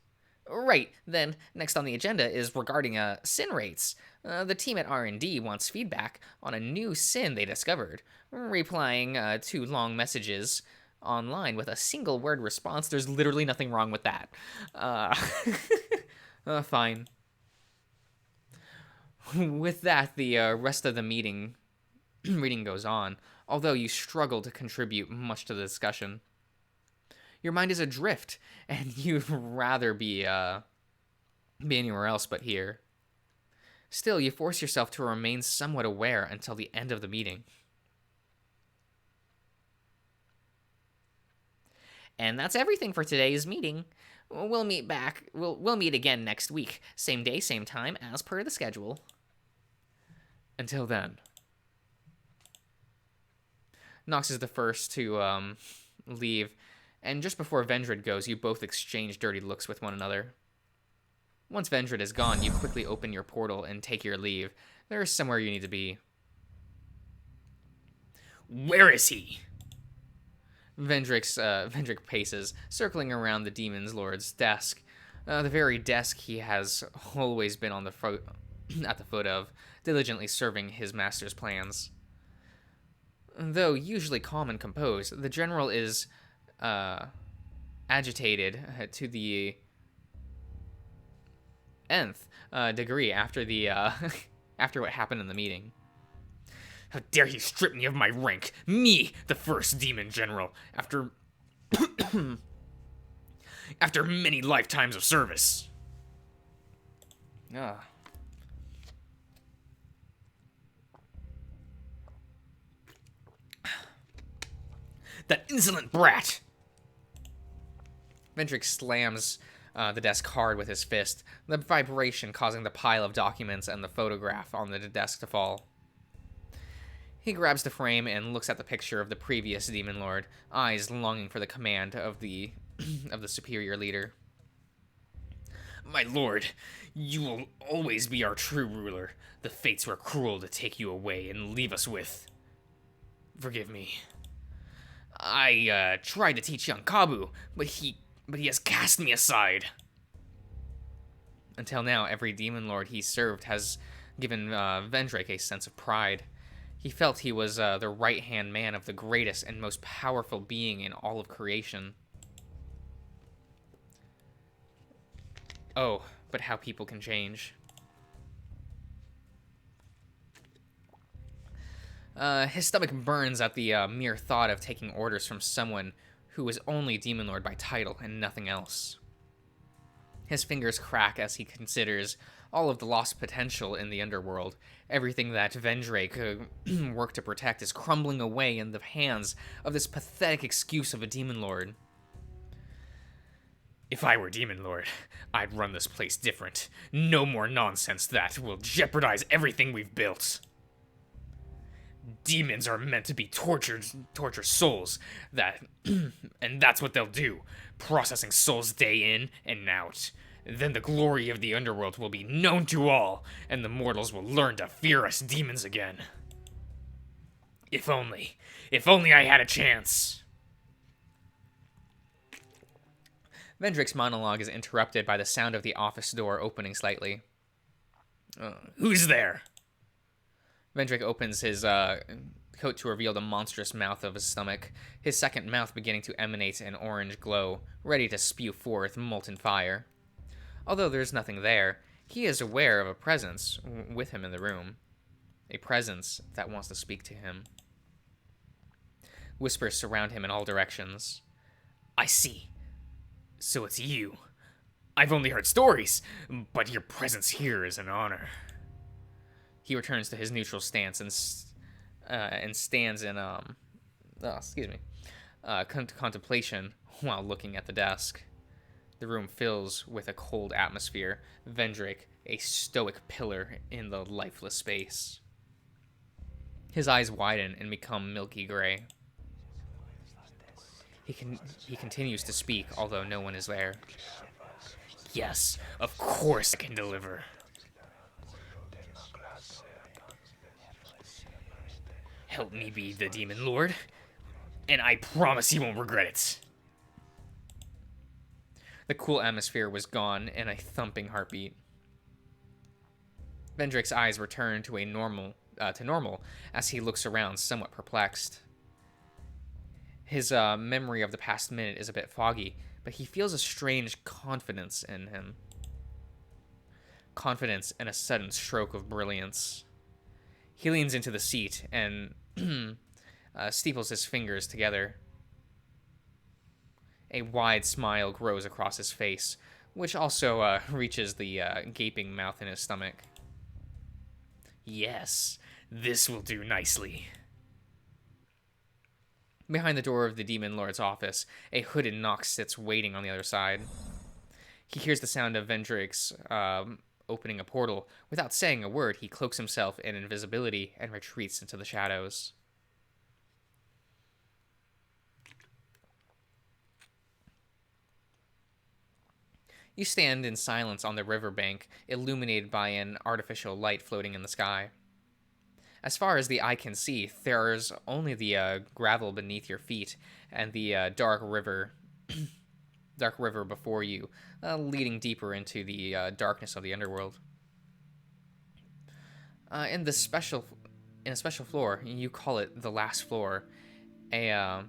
Right, then, next on the agenda is regarding sin rates. The team at R&D wants feedback on a new sin they discovered. Replying to long messages online with a single word response, there's literally nothing wrong with that. Fine. With that, the rest of the reading goes on, although you struggle to contribute much to the discussion. Your mind is adrift, and you'd rather be anywhere else but here. Still, you force yourself to remain somewhat aware until the end of the meeting. And that's everything for today's meeting. We'll meet back. We'll meet again next week, same day, same time, as per the schedule. Until then. Nox is the first to leave, and just before Vendred goes, you both exchange dirty looks with one another. Once Vendred is gone, you quickly open your portal and take your leave. There is somewhere you need to be. Where is he? Vendrick paces, circling around the Demon's Lord's desk. The very desk he has always been on at the foot of, diligently serving his master's plans. Though usually calm and composed, the general is agitated to the nth degree after the after what happened in the meeting. How dare he strip me of my rank? Me, the first demon general, after after many lifetimes of service. Ah. That insolent brat! Vendrick slams the desk hard with his fist, the vibration causing the pile of documents and the photograph on the desk to fall. He grabs the frame and looks at the picture of the previous Demon Lord, eyes longing for the command of the of the superior leader. My lord, you will always be our true ruler. The fates were cruel to take you away and leave us with... Forgive me. I tried to teach young Kabu, but he has cast me aside. Until now, every Demon Lord he served has given Vendrick a sense of pride. He felt he was the right-hand man of the greatest and most powerful being in all of creation. Oh, but how people can change. His stomach burns at the mere thought of taking orders from someone who was only Demon Lord by title and nothing else. His fingers crack as he considers all of the lost potential in the underworld. Everything that Vendrake worked to protect is crumbling away in the hands of this pathetic excuse of a Demon Lord. If I were Demon Lord, I'd run this place different. No more nonsense that will jeopardize everything we've built. Demons are meant to be torture souls, and that's what they'll do, processing souls day in and out. Then the glory of the underworld will be known to all, and the mortals will learn to fear us demons again. If only I had a chance. Vendrick's monologue is interrupted by the sound of the office door opening slightly. Who's there? Vendrick opens his coat to reveal the monstrous mouth of his stomach, his second mouth beginning to emanate an orange glow, ready to spew forth molten fire. Although there's nothing there, he is aware of a presence with him in the room. A presence that wants to speak to him. Whispers surround him in all directions. I see. So it's you. I've only heard stories, but your presence here is an honor. He returns to his neutral stance and stands in contemplation while looking at the desk. The room fills with a cold atmosphere. Vendrick, a stoic pillar in the lifeless space. His eyes widen and become milky gray. He continues to speak, although no one is there. Yes, of course I can deliver. Help me be the Demon Lord, and I promise you won't regret it. The cool atmosphere was gone and a thumping heartbeat. Vendrick's eyes return to normal as he looks around, somewhat perplexed. His memory of the past minute is a bit foggy, but he feels a strange confidence in him. Confidence and a sudden stroke of brilliance. He leans into the seat and steeples his fingers together. A wide smile grows across his face, which also reaches the gaping mouth in his stomach. Yes, this will do nicely. Behind the door of the Demon Lord's office, a hooded Nox sits waiting on the other side. He hears the sound of Vendrick's opening a portal. Without saying a word, he cloaks himself in invisibility and retreats into the shadows. You stand in silence on the riverbank, illuminated by an artificial light floating in the sky. As far as the eye can see, there's only the gravel beneath your feet and the dark river before you, leading deeper into the darkness of the underworld. In a special floor, you call it the last floor, a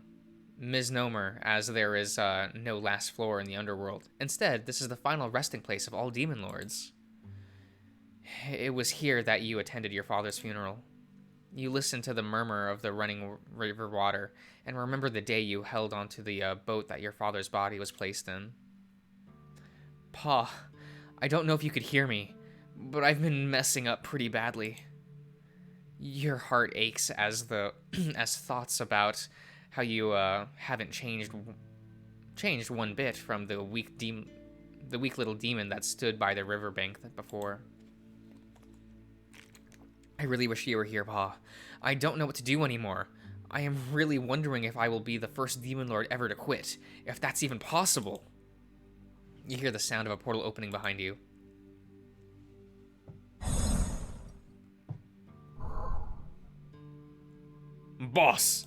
misnomer, as there is no last floor in the underworld. Instead, this is the final resting place of all demon lords. It was here that you attended your father's funeral. You listen to the murmur of the running river water and remember the day you held onto the boat that your father's body was placed in. Pa, I don't know if you could hear me, but I've been messing up pretty badly. Your heart aches as as thoughts about how you haven't changed one bit from the weak little demon that stood by the riverbank before. I really wish you were here, Pa. I don't know what to do anymore. I am really wondering if I will be the first Demon Lord ever to quit, if that's even possible. You hear the sound of a portal opening behind you. Boss!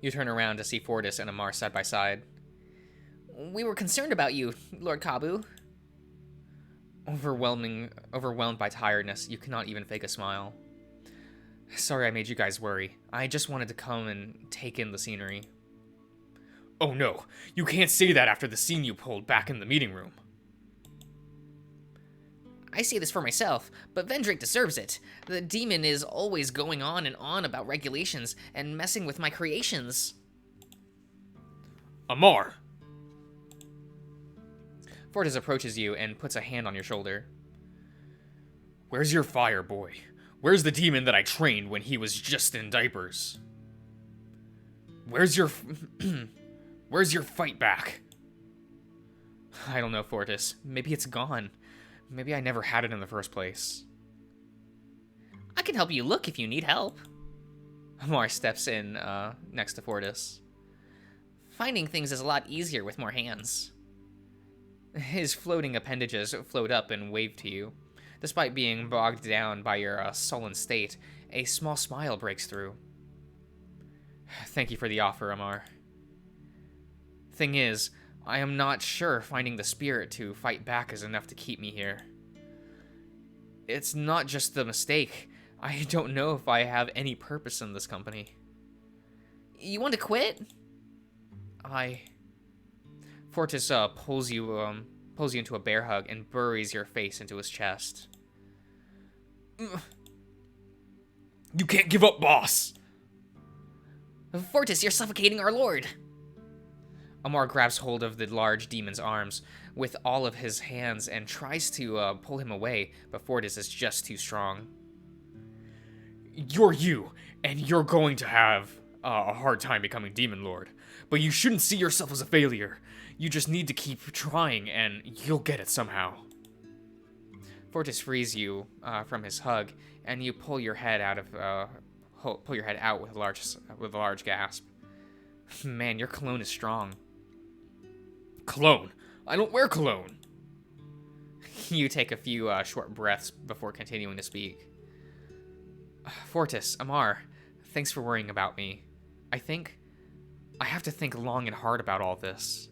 You turn around to see Fortis and Amar side by side. We were concerned about you, Lord Kabu. Overwhelmed by tiredness, you cannot even fake a smile. Sorry I made you guys worry. I just wanted to come and take in the scenery. Oh no, you can't say that after the scene you pulled back in the meeting room. I say this for myself, but Vendrick deserves it. The demon is always going on and on about regulations and messing with my creations. Amar! Fortis approaches you and puts a hand on your shoulder. Where's your fire, boy? Where's the demon that I trained when he was just in diapers? Where's your fight back? I don't know, Fortis. Maybe it's gone. Maybe I never had it in the first place. I can help you look if you need help. Amar steps in next to Fortis. Finding things is a lot easier with more hands. His floating appendages float up and wave to you. Despite being bogged down by your sullen state, a small smile breaks through. Thank you for the offer, Amar. Thing is, I am not sure finding the spirit to fight back is enough to keep me here. It's not just the mistake. I don't know if I have any purpose in this company. You want to quit? Fortis pulls you into a bear hug and buries your face into his chest. You can't give up, boss! Fortis, you're suffocating our lord! Amar grabs hold of the large demon's arms with all of his hands and tries to pull him away, but Fortis is just too strong. You're you, and you're going to have a hard time becoming Demon Lord. but you shouldn't see yourself as a failure. You just need to keep trying, and you'll get it somehow. Fortis frees you from his hug, and you pull your head out with a large gasp. Man, your cologne is strong. Cologne? I don't wear cologne. You take a few short breaths before continuing to speak. Fortis, Amar, thanks for worrying about me. I have to think long and hard about all this.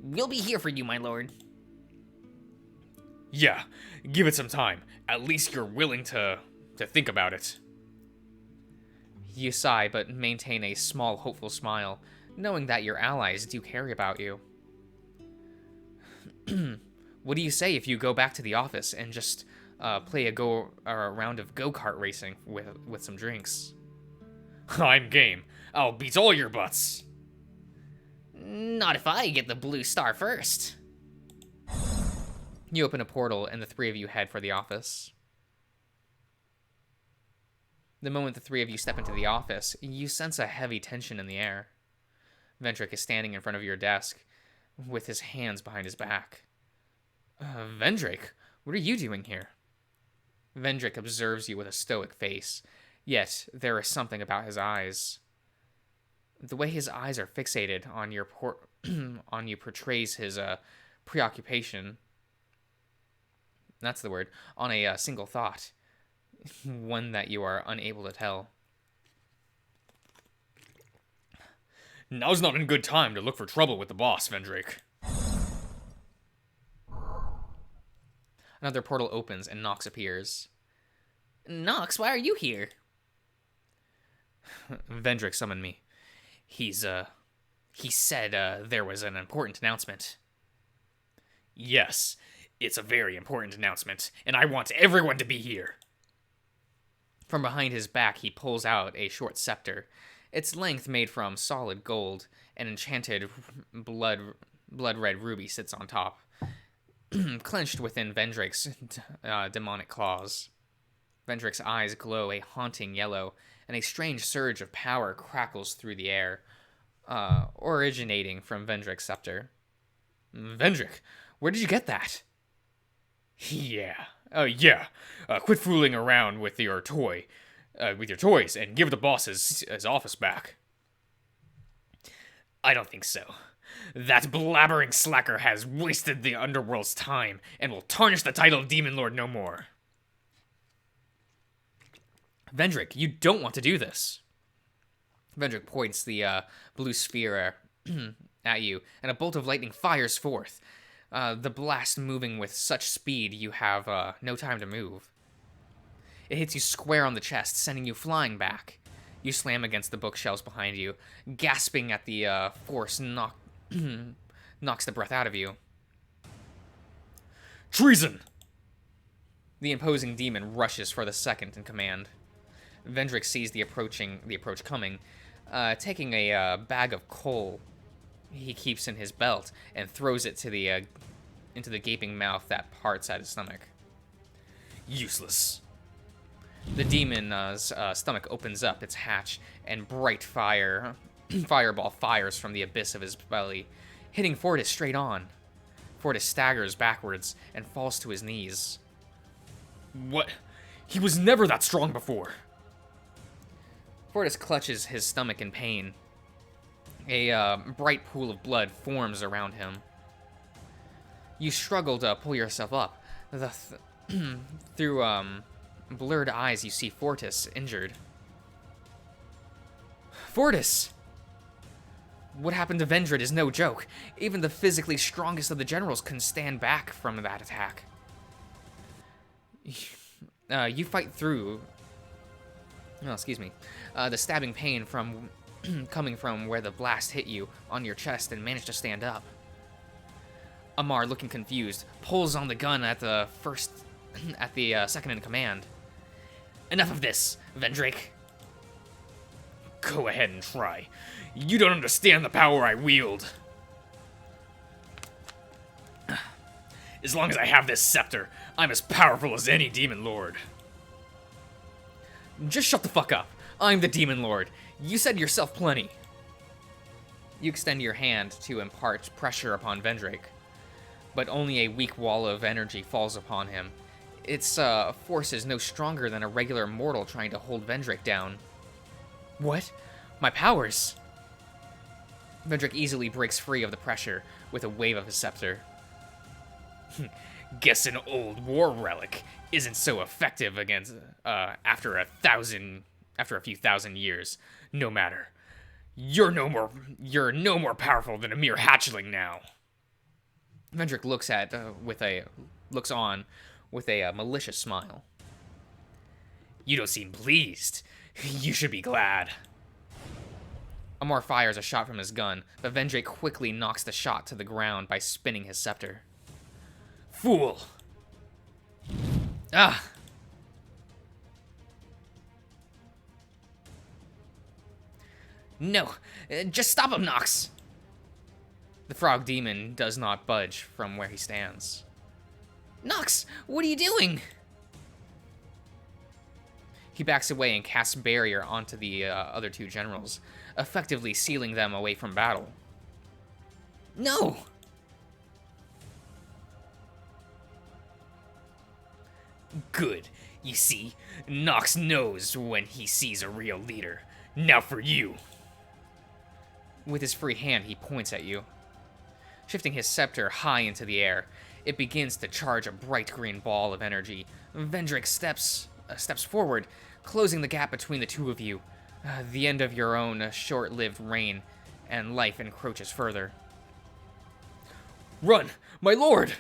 We'll be here for you, my lord. Yeah, give it some time. At least you're willing to think about it. You sigh, but maintain a small, hopeful smile, knowing that your allies do care about you. What do you say if you go back to the office and just play a round of go-kart racing with some drinks? I'm game. I'll beat all your butts. Not if I get the blue star first. You open a portal, and the three of you head for the office. The moment the three of you step into the office, you sense a heavy tension in the air. Vendrick is standing in front of your desk, with his hands behind his back. Vendrick, what are you doing here? Vendrick observes you with a stoic face, yet there is something about his eyes. The way his eyes are fixated on you portrays his preoccupation. That's the word. On a single thought. One that you are unable to tell. Now's not a good time to look for trouble with the boss, Vendrick. Another portal opens and Nox appears. Nox, why are you here? Vendrick summoned me. He said there was an important announcement. Yes, it's a very important announcement, and I want everyone to be here. From behind his back, he pulls out a short scepter, its length made from solid gold. An enchanted blood-red ruby sits on top, clenched within Vendrick's demonic claws. Vendrick's eyes glow a haunting yellow, and a strange surge of power crackles through the air, originating from Vendrick's scepter. Vendrick, where did you get that? Yeah. Quit fooling around with your toys, and give the boss his office back. I don't think so. That blabbering slacker has wasted the underworld's time and will tarnish the title of Demon Lord no more. Vendrick, you don't want to do this. Vendrick points the blue sphere at you, and a bolt of lightning fires forth. The blast moving with such speed you have no time to move. It hits you square on the chest, sending you flying back. You slam against the bookshelves behind you, gasping at the force knocks the breath out of you. Treason! The imposing demon rushes for the second in command. Vendrick sees the approach coming, taking a bag of coal he keeps in his belt and throws it to into the gaping mouth that parts at his stomach. Useless. The demon's stomach opens up its hatch, and bright fireball fires from the abyss of his belly, hitting Fortis straight on. Fortis staggers backwards and falls to his knees. What? He was never that strong before. Fortis clutches his stomach in pain. A bright pool of blood forms around him. You struggle to pull yourself up. Through blurred eyes, you see Fortis injured. Fortis! What happened to Vendred is no joke. Even the physically strongest of the generals couldn't stand back from that attack. You fight through... Oh, excuse me. The stabbing pain from coming from where the blast hit you on your chest and manage to stand up. Amar, looking confused, pulls on the gun at the second in command. Enough of this, Vendrick. Go ahead and try. You don't understand the power I wield. As long as I have this scepter, I'm as powerful as any demon lord. Just shut the fuck up. I'm the demon lord. You said yourself plenty. You extend your hand to impart pressure upon Vendrake, but only a weak wall of energy falls upon him. Its force is no stronger than a regular mortal trying to hold Vendrake down. What? My powers! Vendrake easily breaks free of the pressure with a wave of his scepter. Guess an old war relic isn't so effective against after a few thousand years. No matter. You're no more powerful than a mere hatchling now. Vendrake looks on with a malicious smile. You don't seem pleased. You should be glad. Amar fires a shot from his gun, but Vendrake quickly knocks the shot to the ground by spinning his scepter. Fool! Ah! No! Just stop him, Nox! The frog demon does not budge from where he stands. Nox, what are you doing? He backs away and casts barrier onto the other two generals, effectively sealing them away from battle. No! Good. You see, Nox knows when he sees a real leader. Now for you. With his free hand, he points at you. Shifting his scepter high into the air, it begins to charge a bright green ball of energy. Vendrake steps forward, closing the gap between the two of you. The end of your own short-lived reign, and life encroaches further. Run, my lord!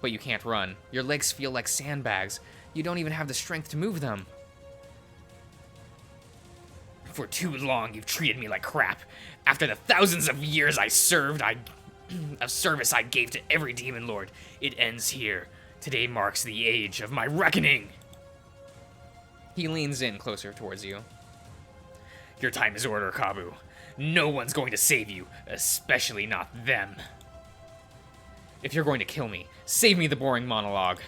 But you can't run. Your legs feel like sandbags. You don't even have the strength to move them. For too long, you've treated me like crap. After the thousands of years of service I gave to every demon lord, it ends here. Today marks the age of my reckoning. He leans in closer towards you. Your time is order, Kabu. No one's going to save you, especially not them. If you're going to kill me, save me the boring monologue.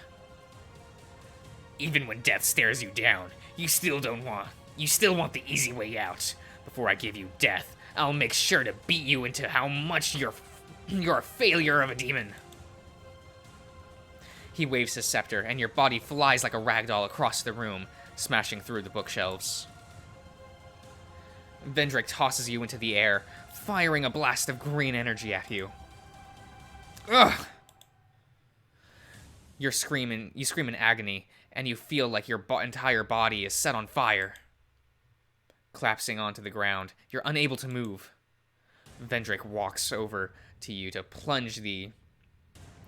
Even when death stares you down, you still want the easy way out. Before I give you death, I'll make sure to beat you into how much you're a failure of a demon. He waves his scepter, and your body flies like a ragdoll across the room, smashing through the bookshelves. Vendrake tosses you into the air, firing a blast of green energy at you. Ugh! You scream in agony, and you feel like your entire body is set on fire. Collapsing onto the ground, you're unable to move. Vendrake walks over to you to plunge the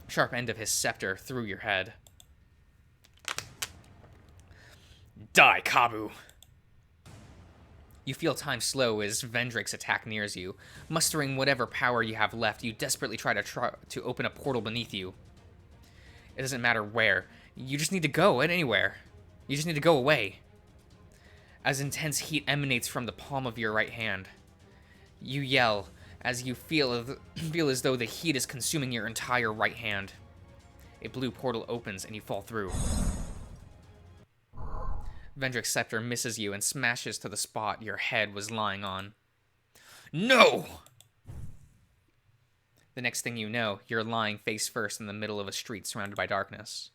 sharp end of his scepter through your head. Die, Kabu! You feel time slow as Vendrake's attack nears you. Mustering whatever power you have left, you desperately try to open a portal beneath you. It doesn't matter where. You just need to go anywhere. You just need to go away. As intense heat emanates from the palm of your right hand, you yell as you feel as though the heat is consuming your entire right hand. A blue portal opens and you fall through. Vendrake's scepter misses you and smashes to the spot your head was lying on. No! The next thing you know, you're lying face first in the middle of a street surrounded by darkness.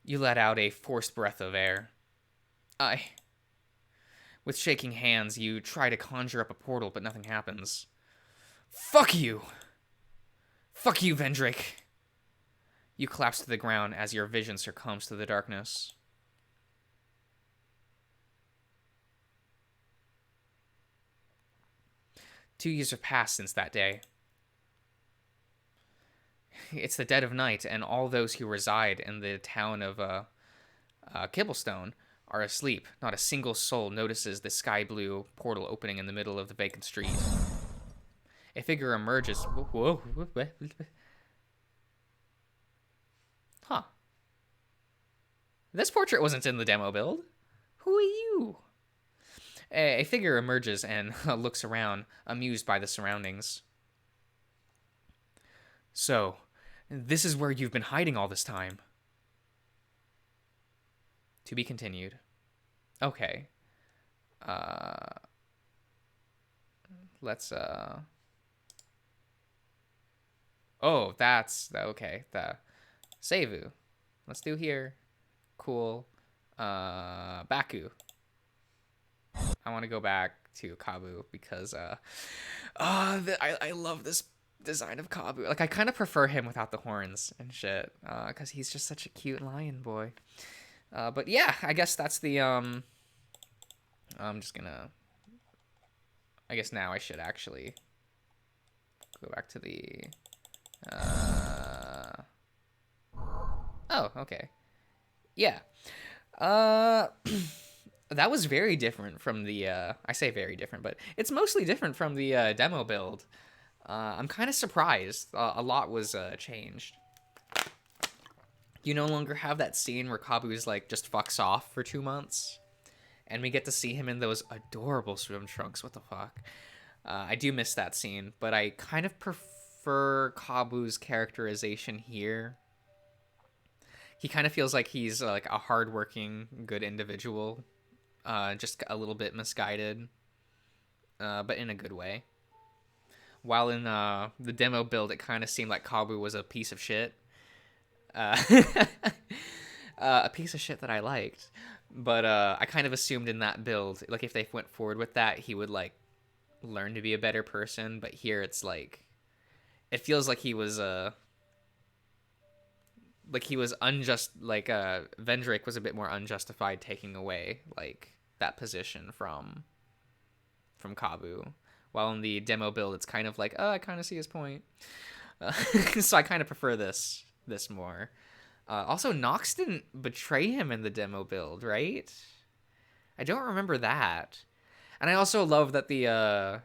You let out a forced breath of air. With shaking hands, you try to conjure up a portal, but nothing happens. Fuck you! Fuck you, Vendrake! You collapse to the ground as your vision succumbs to the darkness. Two years have passed since that day. It's the dead of night, and all those who reside in the town of Kibblestone are asleep. Not a single soul notices the sky blue portal opening in the middle of the vacant street. A figure emerges. Whoa. Huh. This portrait wasn't in the demo build. Who are you? A figure emerges and looks around, amused by the surroundings. So, this is where you've been hiding all this time. To be continued. Okay. Let's oh, that's okay. The Seivu. Let's do here. Cool. Baku. I want to go back to Kabu because I love this design of Kabu. Like I kind of prefer him without the horns and shit. Cuz he's just such a cute lion boy. But yeah, I guess that's the I'm just going to I guess now I should actually go back to the oh, okay. Yeah. That was very different from the I say very different, but it's mostly different from the demo build. I'm kind of surprised. A lot was changed. You no longer have that scene where Kabu's like just fucks off for 2 months, and we get to see him in those adorable swim trunks. What the fuck? I do miss that scene, but I kind of prefer Kabu's characterization here. He kind of feels like he's like a hardworking, good individual, just a little bit misguided, but in a good way. While in the demo build, it kind of seemed like Kabu was a piece of shit. A piece of shit that I liked. But I kind of assumed in that build, like if they went forward with that, he would like learn to be a better person. But here it's like, it feels like he was unjust. Like Vendrake was a bit more unjustified taking away like that position from Kabu. While in the demo build, it's kind of like, oh, I kind of see his point. So I kind of prefer this more. Also, Nox didn't betray him in the demo build, right? I don't remember that. And I also love that the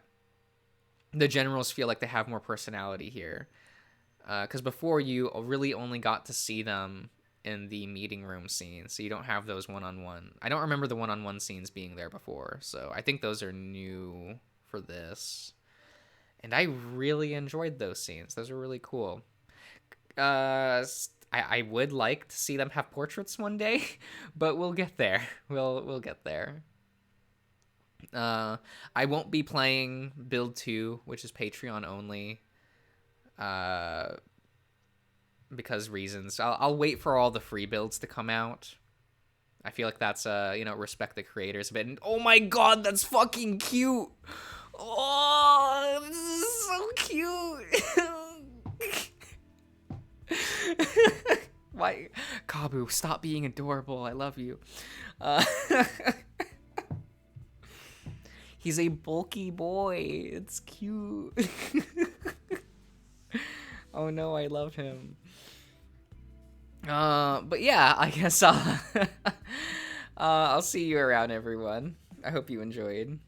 generals feel like they have more personality here. Because before, you really only got to see them in the meeting room scene, so you don't have those one-on-one. I don't remember the one-on-one scenes being there before, so I think those are new for this. And I really enjoyed those scenes. Those were really cool. I would like to see them have portraits one day, but we'll get there. We'll get there. I won't be playing Build 2, which is Patreon only. Because reasons. I'll wait for all the free builds to come out. I feel like that's respect the creators a bit. And oh my god, that's fucking cute. Oh, this is so cute. Why, Kabu, stop being adorable. I love you. He's a bulky boy. It's cute. Oh no, I love him. But yeah, I guess I'll see you around, everyone. I hope you enjoyed.